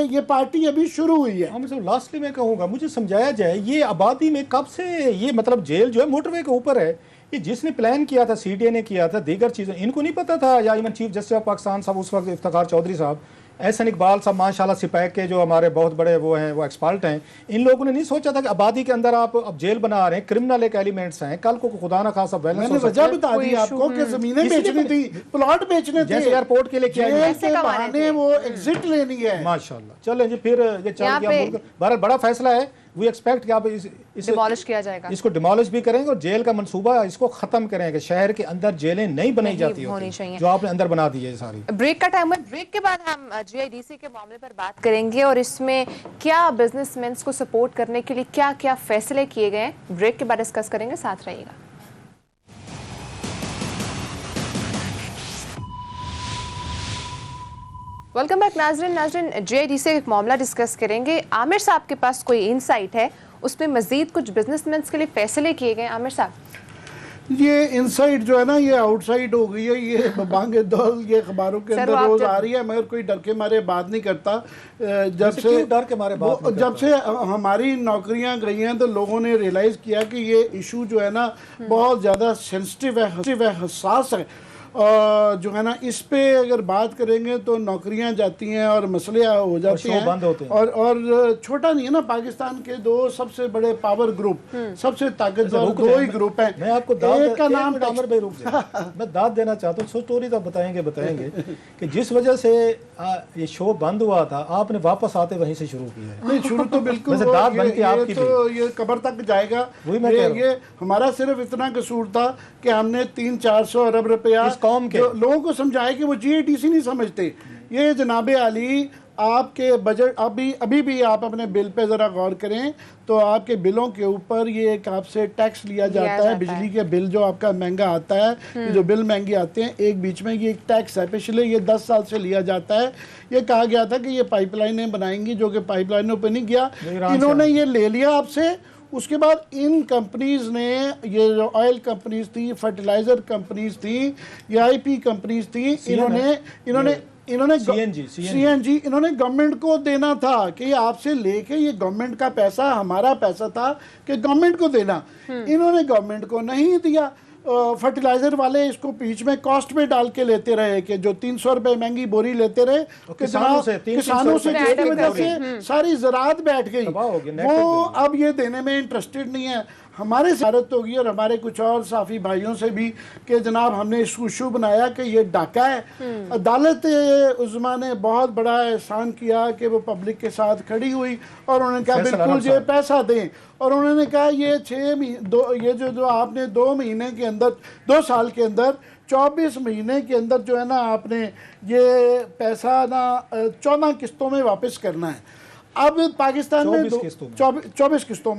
ये पार्टी अभी शुरू हुई है। हम सब लास्टली मैं कहूँगा, मुझे समझाया जाए ये आबादी में कब से ये मतलब जेल जो है मोटरवे के ऊपर है। ये जिसने प्लान किया था सीडीए ने किया था, दीगर चीज़ें इनको नहीं पता था, या even chief justice of Pakistan साहब उस वक्त इफ्तिखार चौधरी साहब, एहसन इकबाल साहब माशाल्लाह सिपैक के जो हमारे बहुत बड़े वो हैं, वो एक्सपर्ट हैं, इन लोगों ने नहीं सोचा था कि आबादी के अंदर आप अब जेल बना रहे हैं, क्रिमिनल एक एलिमेंट्स हैं, कल को खुदा ना खासा बैलेंस मैंने वजह बता दी आपको कि जमीनें बेचनी थी, प्लॉट बेचने थे, जैसे एयरपोर्ट के लिए किया जेल के बहाने वो एग्जिट लेनी है। माशाल्लाह। चलें जी, फिर ये चल गया मुल्क, बहरहाल बड़ा फैसला है। वी एक्सपेक्ट कि आप डिमोलिश किया जाएगा, इसको डिमोलिश भी करेंगे और जेल का मंसूबा इसको खत्म करेंगे। शहर के अंदर जेलें नहीं बनाई जाती होनी चाहिए जो आपने अंदर बना दी है सारी। ब्रेक का टाइम है, ब्रेक के बाद हम जीआईडीसी के मामले पर बात करेंगे और इसमें क्या बिजनेसमैन को सपोर्ट करने के लिए क्या क्या फैसले किए गए हैं, ब्रेक के बाद डिस्कस करेंगे, साथ रहिएगा। वेलकम बैक नाजरीन, जीआईडीसी का एक मामला डिस्कस करेंगे। आमिर साहब के पास कोई इंसाइट है, उसमें मजीद कुछ बिजनेसमैन के लिए फैसले किए गए। आमिर साहब, ये इनसाइड जो है ना ये आउटसाइड हो गई है, ये बांगे दौल ये अखबारों के अंदर रोज आ रही है, मगर कोई डर के मारे बात नहीं करता। जब से डर के मारे बात नहीं जब से हमारी नौकरियां गई हैं तो लोगों ने रियलाइज किया कि ये इशू जो है ना बहुत ज़्यादा सेंसिटिव है, हसास है। जो है ना इस पे अगर बात करेंगे तो नौकरियां जाती हैं और मसले हो जाते हैं, बंद होते हैं। और छोटा नहीं है ना, पाकिस्तान के 2 सबसे बड़े पावर ग्रुप, सबसे ताकतवर 2 ही ग्रुप हैं। मैं आपको एक का नाम आमिर भाई रुक जाए, मैं दाद देना चाहता हूँ, स्टोरी तो बताएंगे कि जिस वजह से ये शो बंद हुआ था आपने वापस आते वहीं से शुरू किया है। नहीं, शुरू तो बिल्कुल दाद बनती आपकी तो ये कब्र तक जाएगा। ये हमारा सिर्फ इतना कसूर था कि हमने 300-400 अरब रुपया कौम के लोगों को समझाया कि वो जीआईडीसी नहीं समझते। ये जनाबे आली आपके बजट अभी भी आप अपने बिल पे ज़रा गौर करें तो आपके बिलों के ऊपर ये एक आपसे टैक्स लिया जाता है। बिजली के बिल जो आपका महंगा आता है, ये जो बिल महंगे आते हैं, एक बीच में ये एक टैक्स है, पिछले ये 10 साल से लिया जाता है। ये कहा गया था कि ये पाइपलाइनें बनाएंगी, जो कि पाइपलाइनों पर नहीं गया, इन्होंने ये ले लिया आपसे। उसके बाद इन कंपनीज ने, ये जो ऑयल कंपनीज थी, फर्टिलाइजर कंपनीज थी, ये आईपी कंपनीज थी, इन्होंने सीएनजी इन्होंने गवर्नमेंट को देना था कि ये आपसे लेके ये गवर्नमेंट का पैसा, हमारा पैसा था कि गवर्नमेंट को देना। इन्होंने गवर्नमेंट को नहीं दिया। फर्टिलाइजर वाले इसको बीच में कॉस्ट में डाल के लेते रहे कि जो 300 रुपए महंगी बोरी लेते रहे, किसानों से जिसकी वजह से सारी ज़राअत बैठ गई। वो अब ये देने में इंटरेस्टेड नहीं है। हमारे सारत होगी और हमारे कुछ और साफी भाइयों से भी कि जनाब हमने इसको इशू बनाया कि ये डाका है। अदालत उज़्मा ने बहुत बड़ा एहसान किया कि वो पब्लिक के साथ खड़ी हुई और उन्होंने कहा बिल्कुल ये पैसा दें, और उन्होंने कहा ये 6 महीने ये जो आपने 2 महीने के अंदर, 2 साल के अंदर 24 महीने के अंदर जो है ना आपने ये पैसा ना 14 किस्तों में वापस करना है। अब पाकिस्तान में 24 किस्तों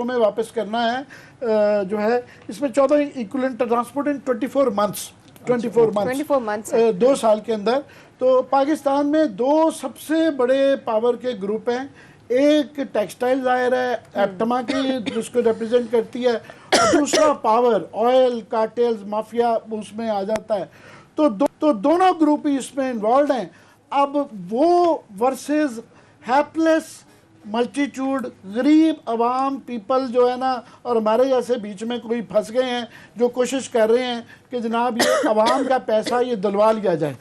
में वापस करना है जो है, इसमें 14 इक्विवेलेंट ट्रांसपोर्ट इन 24 मंथ्स 24 24 months 2 साल के अंदर। तो पाकिस्तान में 2 सबसे बड़े पावर के ग्रुप हैं, एक टेक्सटाइल ज़ाहिर है एप्टमा की जिसको रिप्रेजेंट करती है, और दूसरा पावर ऑयल कार्टेल्स माफिया उसमें आ जाता है। तो दोनों ग्रुप ही इसमें इन्वॉल्व हैं। अब वो वर्सेस हेल्पलेस मल्टीट्यूड, गरीब अवाम पीपल जो है ना, और हमारे जैसे बीच में कोई फंस गए हैं जो कोशिश कर रहे हैं कि जनाब ये अवाम का पैसा ये दिलवा लिया जाए।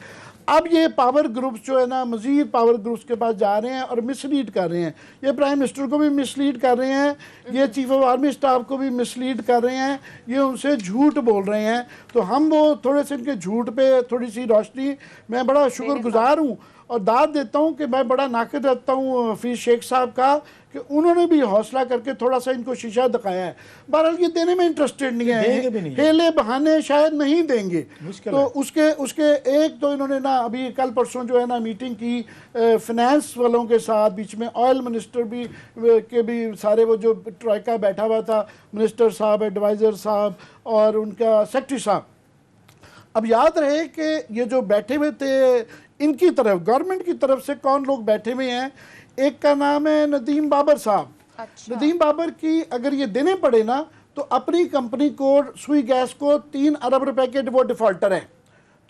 अब ये पावर ग्रुप्स जो है ना मज़ीद पावर ग्रुप्स के पास जा रहे हैं और मिसलीड कर रहे हैं। ये प्राइम मिनिस्टर को भी मिसलीड कर रहे हैं, ये चीफ ऑफ आर्मी स्टाफ को भी मिसलीड कर रहे हैं, ये उनसे झूठ बोल रहे हैं। तो हम वो थोड़े से इनके झूठ पे थोड़ी सी रोशनी, मैं बड़ा शुक्रगुजार हूँ और दाद देता हूँ कि मैं बड़ा नाक़िद रखता हूँ हफीज़ शेख साहब का कि उन्होंने भी हौसला करके थोड़ा सा इनको शीशा दिखाया है। बहरहाल ये देने में इंटरेस्टेड नहीं है, हेले बहाने शायद नहीं देंगे। तो उसके एक तो इन्होंने ना अभी कल परसों जो है ना मीटिंग की फिनेंस वालों के साथ, बीच में ऑयल मिनिस्टर भी के भी सारे वो जो ट्राइका बैठा हुआ था, मिनिस्टर साहब, एडवाइज़र साहब और उनका सेक्रेटरी साहब। अब याद रहे कि ये जो बैठे हुए थे इनकी तरफ गवर्नमेंट की तरफ से कौन लोग बैठे हुए हैं, एक का नाम है नदीम बाबर साहब। अच्छा। नदीम बाबर की अगर ये देने पड़े ना तो अपनी कंपनी को सुई गैस को 3 अरब रुपए के वो डिफॉल्टर है,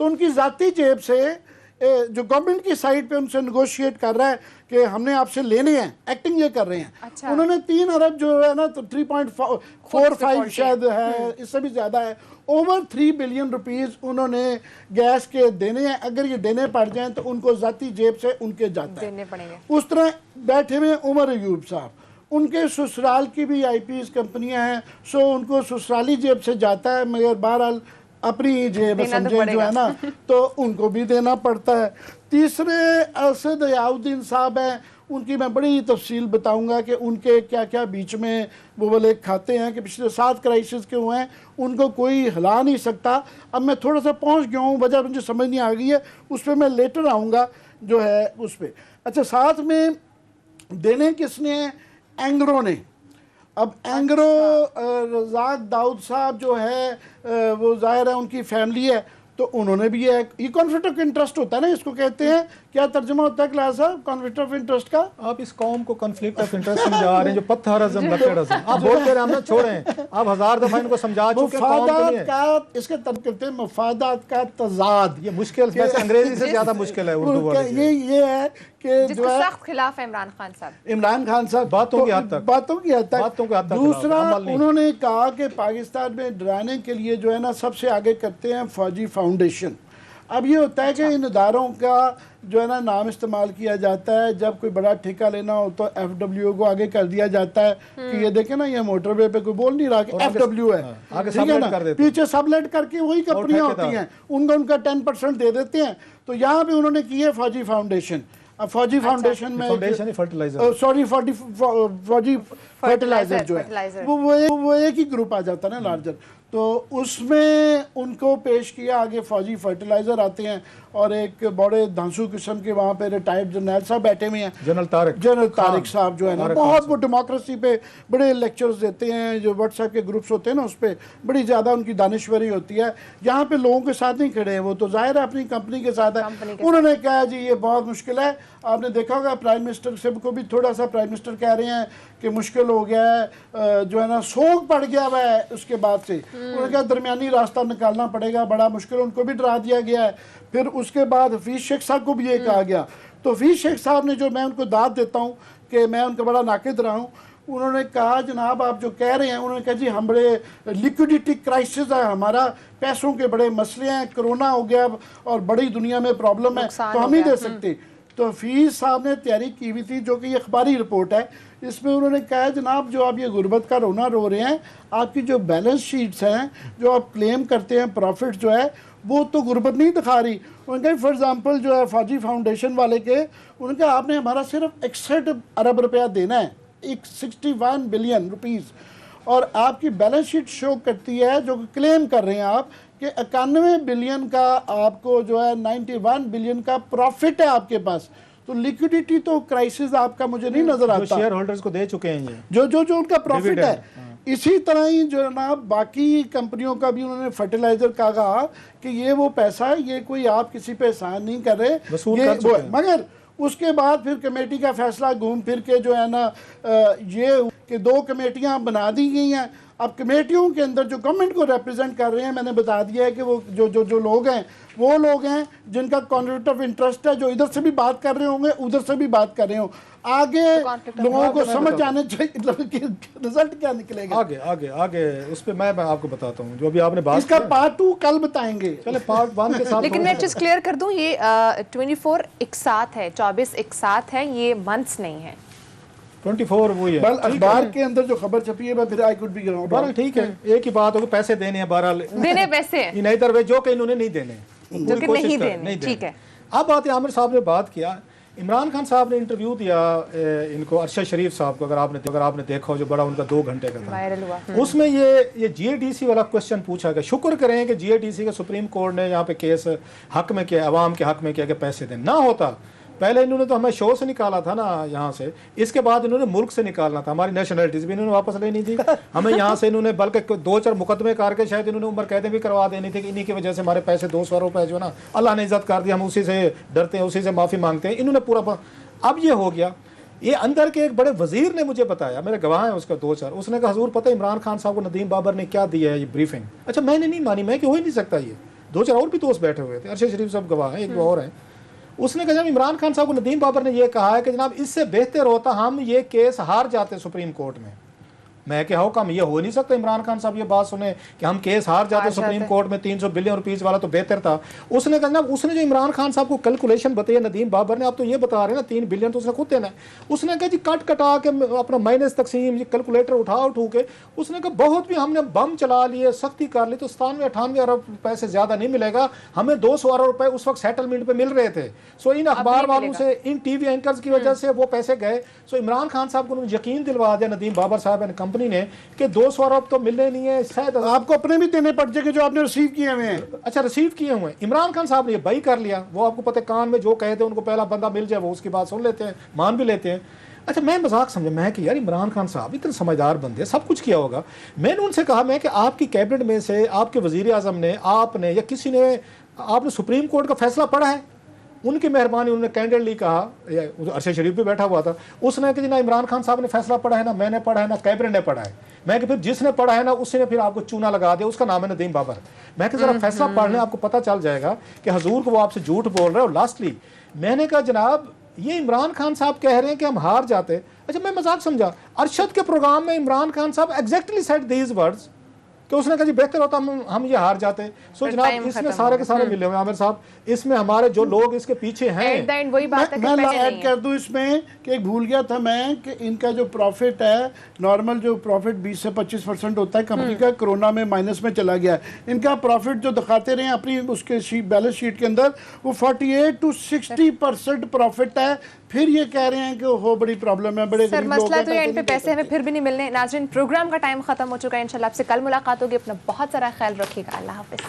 तो उनकी ज़ाती जेब से जो गवर्नमेंट की साइड पे उनसे नेगोशिएट कर रहा है कि हमने आपसे लेने हैं, एक्टिंग ये कर रहे हैं। अच्छा। उन्होंने 3 अरब जो है ना तो 3.45 शायद है, इससे भी ज़्यादा है, ओवर 3 बिलियन रुपीज़ उन्होंने गैस के देने हैं। अगर ये देने पड़ जाएं तो उनको ज़ाती जेब से उनके जाता है, देने पड़ेंगे। उस तरह बैठे हुए उमर अयूब साहब, उनके ससुराल की भी IPS कंपनियां हैं, सो उनको ससुराली जेब से जाता है, मगर बहरहाल अपनी जेब समझे जो है ना तो उनको भी देना पड़ता है। तीसरे असद याउद्दीन साहब हैं, उनकी मैं बड़ी तफसील बताऊंगा कि उनके क्या क्या बीच में वो वाले खाते हैं कि पिछले 7 क्राइसिस के हुए हैं, उनको कोई हिला नहीं सकता। अब मैं थोड़ा सा पहुंच गया हूँ, वजह मुझे समझ नहीं आ गई है, उस पर मैं लेटर आऊँगा जो है उस पर। अच्छा, साथ में देने किसने हैं? एंग्रो ने। अब एंग्रो रज़ाक दाऊद साहब जो है वो ज़ाहिर है उनकी फैमिली है, तो उन्होंने भी ये कॉन्फ्लिक्ट ऑफ इंटरेस्ट होता है ना, इसको कहते हैं, क्या तर्जुमा होता है क्लास साहब कॉन्फ्लिक्ट ऑफ इंटरेस्ट का? आप इस कौम को कॉन्फ्लिक्ट ऑफ इंटरेस्ट समझा रहे हैं, जो पत्थर हज़म लकड़ हज़म आप बोलते रहे, हम ना छोड़ें, आप 1000 दफा इनको समझा चुके हैं। मुफादात का इसके तर्क करते हैं, मुफादात का तजाद, ये मुश्किल वैसे अंग्रेजी से ज़्यादा मुश्किल है उर्दू वाले। ये है कि जो है सख्त खिलाफ है इमरान खान साहब बातों की हद तक। दूसरा उन्होंने कहा कि पाकिस्तान में डराने के लिए जो है ना सबसे आगे करते हैं फौजी फाउंडेशन। अब ये होता है कि इन इदारों का जो है ना नाम इस्तेमाल किया जाता है, जब कोई बड़ा ठेका लेना हो तो FWO को आगे कर दिया जाता है कि ये देखे ना, ये मोटरवे पे कोई बोल नहीं रहा कि FWO है, ठीक है ना, पीछे सबलेट करके वही कंपनियां होती हैं, उनका 10% दे देते हैं। तो यहाँ पे उन्होंने की है फौजी फाउंडेशन। अब फौजी फाउंडेशन में फौजी फर्टिलाइजर जो है वो एक ही ग्रुप आ जाता है ना लार्जर, तो उसमें उनको पेश किया आगे। फौजी फर्टिलाइजर आते हैं और एक बड़े धांसू किस्म के वहाँ पे रिटायर्ड जनरल साहब बैठे हुए हैं, जनरल तारिक साहब जो है ना, बहुत वो डेमोक्रेसी पे बड़े लेक्चर्स देते हैं, जो व्हाट्सएप के ग्रुप्स होते हैं ना उस पर बड़ी ज़्यादा उनकी दानिश्वरी होती है। यहाँ पे लोगों के साथ नहीं खड़े हैं, वो तो जाहिर है अपनी कंपनी के साथ है। उन्होंने कहा जी ये बहुत मुश्किल है, आपने देखा होगा प्राइम मिनिस्टर से को भी थोड़ा सा प्राइम मिनिस्टर कह रहे हैं कि मुश्किल हो गया है, जो है ना सोग पड़ गया हुआ है उसके बाद से। उन्होंने कहा दरमियानी रास्ता निकालना पड़ेगा, बड़ा मुश्किल, उनको भी डरा दिया गया है। फिर उसके बाद हफीज़ शेख साहब को भी ये कहा गया। तो हफीज़ शेख साहब ने, जो मैं उनको दाद देता हूँ कि मैं उनका बड़ा नाक़िद रहा हूँ, उन्होंने कहा जनाब आप जो कह रहे हैं, उन्होंने कहा जी हम बड़े लिक्विडिटी क्राइसिस है, हमारा पैसों के बड़े मसले हैं, कोरोना हो गया और बड़ी दुनिया में प्रॉब्लम है, तो हम नहीं दे सकते। तो हफीज़ साहब ने तैयारी की हुई थी, जो कि ये अखबारी रिपोर्ट है, इसमें उन्होंने कहा जनाब जो आप ये गुर्बत का रोना रो रहे हैं, आपकी जो बैलेंस शीट्स हैं जो आप क्लेम करते हैं प्रॉफिट जो है, वो तो गुर्बत नहीं दिखा रही। उनका फॉर एग्जांपल जो है फौजी फाउंडेशन वाले के, उनका आपने हमारा सिर्फ 61 अरब रुपया देना है, 61 बिलियन रुपीज़, और आपकी बैलेंस शीट शो करती है, जो क्लेम कर रहे हैं आप कि 91 बिलियन का आपको जो है 91 बिलियन का प्रॉफिट है आपके पास। तो लिक्विडिटी तो क्राइसिस आपका मुझे नहीं नजर आता, शेयर होल्डर्स को दे चुके हैं ये, जो उनका प्रॉफिट है। इसी तरह ही जो है ना बाकी कंपनियों का भी उन्होंने फर्टिलाइजर का कहा कि ये वो पैसा है, ये कोई आप किसी पे एहसान नहीं कर रहे, वसूल ये कर वो चुके है। हैं। मगर उसके बाद फिर कमेटी का फैसला घूम फिर के जो है ना ये कि 2 कमेटियां बना दी गई हैं। अब कमेटियों के अंदर जो गवर्नमेंट को रिप्रेजेंट कर रहे हैं, मैंने बता दिया है कि वो जो लोग हैं वो लोग हैं जिनका कॉन्फ्लिक्ट ऑफ इंटरेस्ट है, जो इधर से भी बात कर रहे होंगे उधर से भी बात कर रहे हो। आगे लोगों को समझ आने चाहिए कि रिजल्ट क्या निकलेगा। आगे आगे आगे उस पर मैं आपको बताता हूँ जो अभी आपने बात इसका किया। पार्ट 2 कल बताएंगे। चले पार्ट 1 के साथ लेकिन मैं एक चीज क्लियर कर दूं, ये 24 एक साथ है, 24 एक साथ है, ये मंथ्स नहीं है। 24 वही है। बल अखबार के अंदर जो खबर छपी है, फिर आई कुड बी बहरहाल ठीक है, एक ही बात होगी, पैसे देने हैं बहरहाल देने पैसे हैं, इन इधर वे जो कि इन्होंने नहीं देने, जो कि कोशिश नहीं करें, देने, ठीक है। अब बात है, आमिर साहब ने बात किया, इमरान खान साहब ने इंटरव्यू दिया इनको, अरशद शरीफ साहब को, अगर आपने देखा हो, जो बड़ा उनका 2 घंटे का था, वायरल हुआ। उसमें ये जीएडीसी वाला क्वेश्चन पूछा गया। शुक्र करें कि जीएडीसी के सुप्रीम कोर्ट ने यहाँ पे केस हक में किया, अवाम के हक में किया कि पैसे दें। ना होता पहले इन्होंने तो हमें शो से निकाला था ना यहाँ से, इसके बाद इन्होंने मुल्क से निकालना था, हमारी नेशनलिटीज भी इन्होंने वापस लेनी थी हमें यहाँ से। इन्होंने बल्कि 2-4 मुकदमे करके शायद इन्होंने उम्र कैदें भी करवा देनी थी कि इन्हीं की वजह से हमारे पैसे 200 रुपए जो ना अल्लाह ने इज्जत कर दी, हम उसी से डरते हैं, उसी से माफ़ी मांगते हैं। इन्होंने पूरा अब ये हो गया। ये अंदर के एक बड़े वजीर ने मुझे बताया, मेरे गवाह हैं उसका 2-4, उसने कहा हजूर पता है इमरान खान साहब को नदीम बाबर ने क्या दिया है ये ब्रीफिंग। अच्छा मैंने नहीं मानी, मैं कि हो ही नहीं सकता ये। 2-4 और भी दोस्त बैठे हुए थे, अरशद शरीफ साहब गवाह हैं, एक और हैं। उसने कहा जब इमरान खान साहब को नदीम बाबर ने यह कहा है कि जनाब इससे बेहतर होता हम ये केस हार जाते सुप्रीम कोर्ट में। मैं क्या हो कम, ये हो नहीं सकता इमरान खान साहब ये बात सुने कि हम केस हार जाते सुप्रीम कोर्ट में, 300 बिलियन रुपीस वाला तो बेहतर था। उसने कहा जनाब, उसने जो इमरान खान साहब को कैलकुलेशन बताई नदीम बाबर ने, आप तो ये बता रहे हैं ना 3 बिलियन तो उसने खुद देना है। उसने कहा जी कट कटा के अपना माइनस तकसीम कैलकुलेटर उठा के उसने कहा बहुत भी हमने बम चला लिए, सख्ती कर ली तो 97-98 अरब पैसे ज्यादा नहीं मिलेगा, हमें 200 अरब रुपए उस वक्त सेटलमेंट पे मिल रहे थे। सो इन अखबार वालों से, इन टीवी एंकर्स की वजह से वो पैसे गए। सो इमरान खान साहब को यकीन दिलवा दिया नदीम बाबर साहब एंड कंपनी ने कि 200 अरब तो मिलने नहीं है, शायद आपको अपने भी देने पड़ जाएंगे जो आपने रिसीव किए हुए हैं। अच्छा रिसीव किए हुए हैं। इमरान खान साहब ने ये बाई कर लिया, वो आपको पता है कान में जो कहे थे उनको पहला बंदा मिल जाए वो उसकी बात सुन लेते हैं, मान भी लेते हैं। अच्छा मैं मजाक समझा, मैं कि यार इमरान खान साहब इतने समझदार बंदे, सब कुछ किया होगा। मैंने उनसे कहा मैं कि आपकी कैबिनेट में से आपके वजीर आजम ने, आपने या किसी ने, आपने सुप्रीम कोर्ट का फैसला पढ़ा है? उनकी मेहरबानी, उन्होंने कैंडिडली कहा, अरशद शरीफ भी बैठा हुआ था, उसने कि ना इमरान खान साहब ने फैसला पढ़ा है ना मैंने पढ़ा है ना कैबिनेट ने पढ़ा है। मैं कि फिर जिसने पढ़ा है ना उसने फिर आपको चूना लगा दिया, उसका नाम है नदीम बाबर। मैं कि जरा फैसला पढ़ लें, आपको पता चल जाएगा कि हजूर को वो आपसे झूठ बोल रहे हो। लास्टली मैंने कहा जनाब ये इमरान खान साहब कह रहे हैं कि हम हार जाते। अच्छा मैं मजाक समझा, अरशद के प्रोग्राम में इमरान खान साहब एग्जैक्टली सेड दीज वर्ड्स कि उसने कहा जी बेहतर होता हम ये हार जाते। सो जनाब इसमें सारे के सारे मिले हुए आमिर साहब, इसमें हमारे जो लोग इसके पीछे हैं। वही बात है कि मैं पैसे ऐड नहीं कर दूं इसमें कि एक भूल गया था मैं कि इनका जो प्रॉफिट है, नॉर्मल जो प्रॉफिट 20 से 25% होता है कंपनी का, कोरोना में माइनस में चला गया। इनका प्रॉफिट जो दिखाते रहे अपनी उसके बैलेंस शीट के अंदर, वो 48 to 60% प्रॉफिट है। फिर ये कह रहे हैं कि हो बड़ी प्रॉब्लम है, बड़े सर गरीब लोग मसला हैं, तो ये इन पे पैसे हमें फिर भी नहीं मिलने। नाज़रीन प्रोग्राम का टाइम खत्म हो चुका है, इंशाल्लाह आपसे कल मुलाकात होगी। अपना बहुत सारा ख्याल रखिएगा, अल्लाह हाफिज़।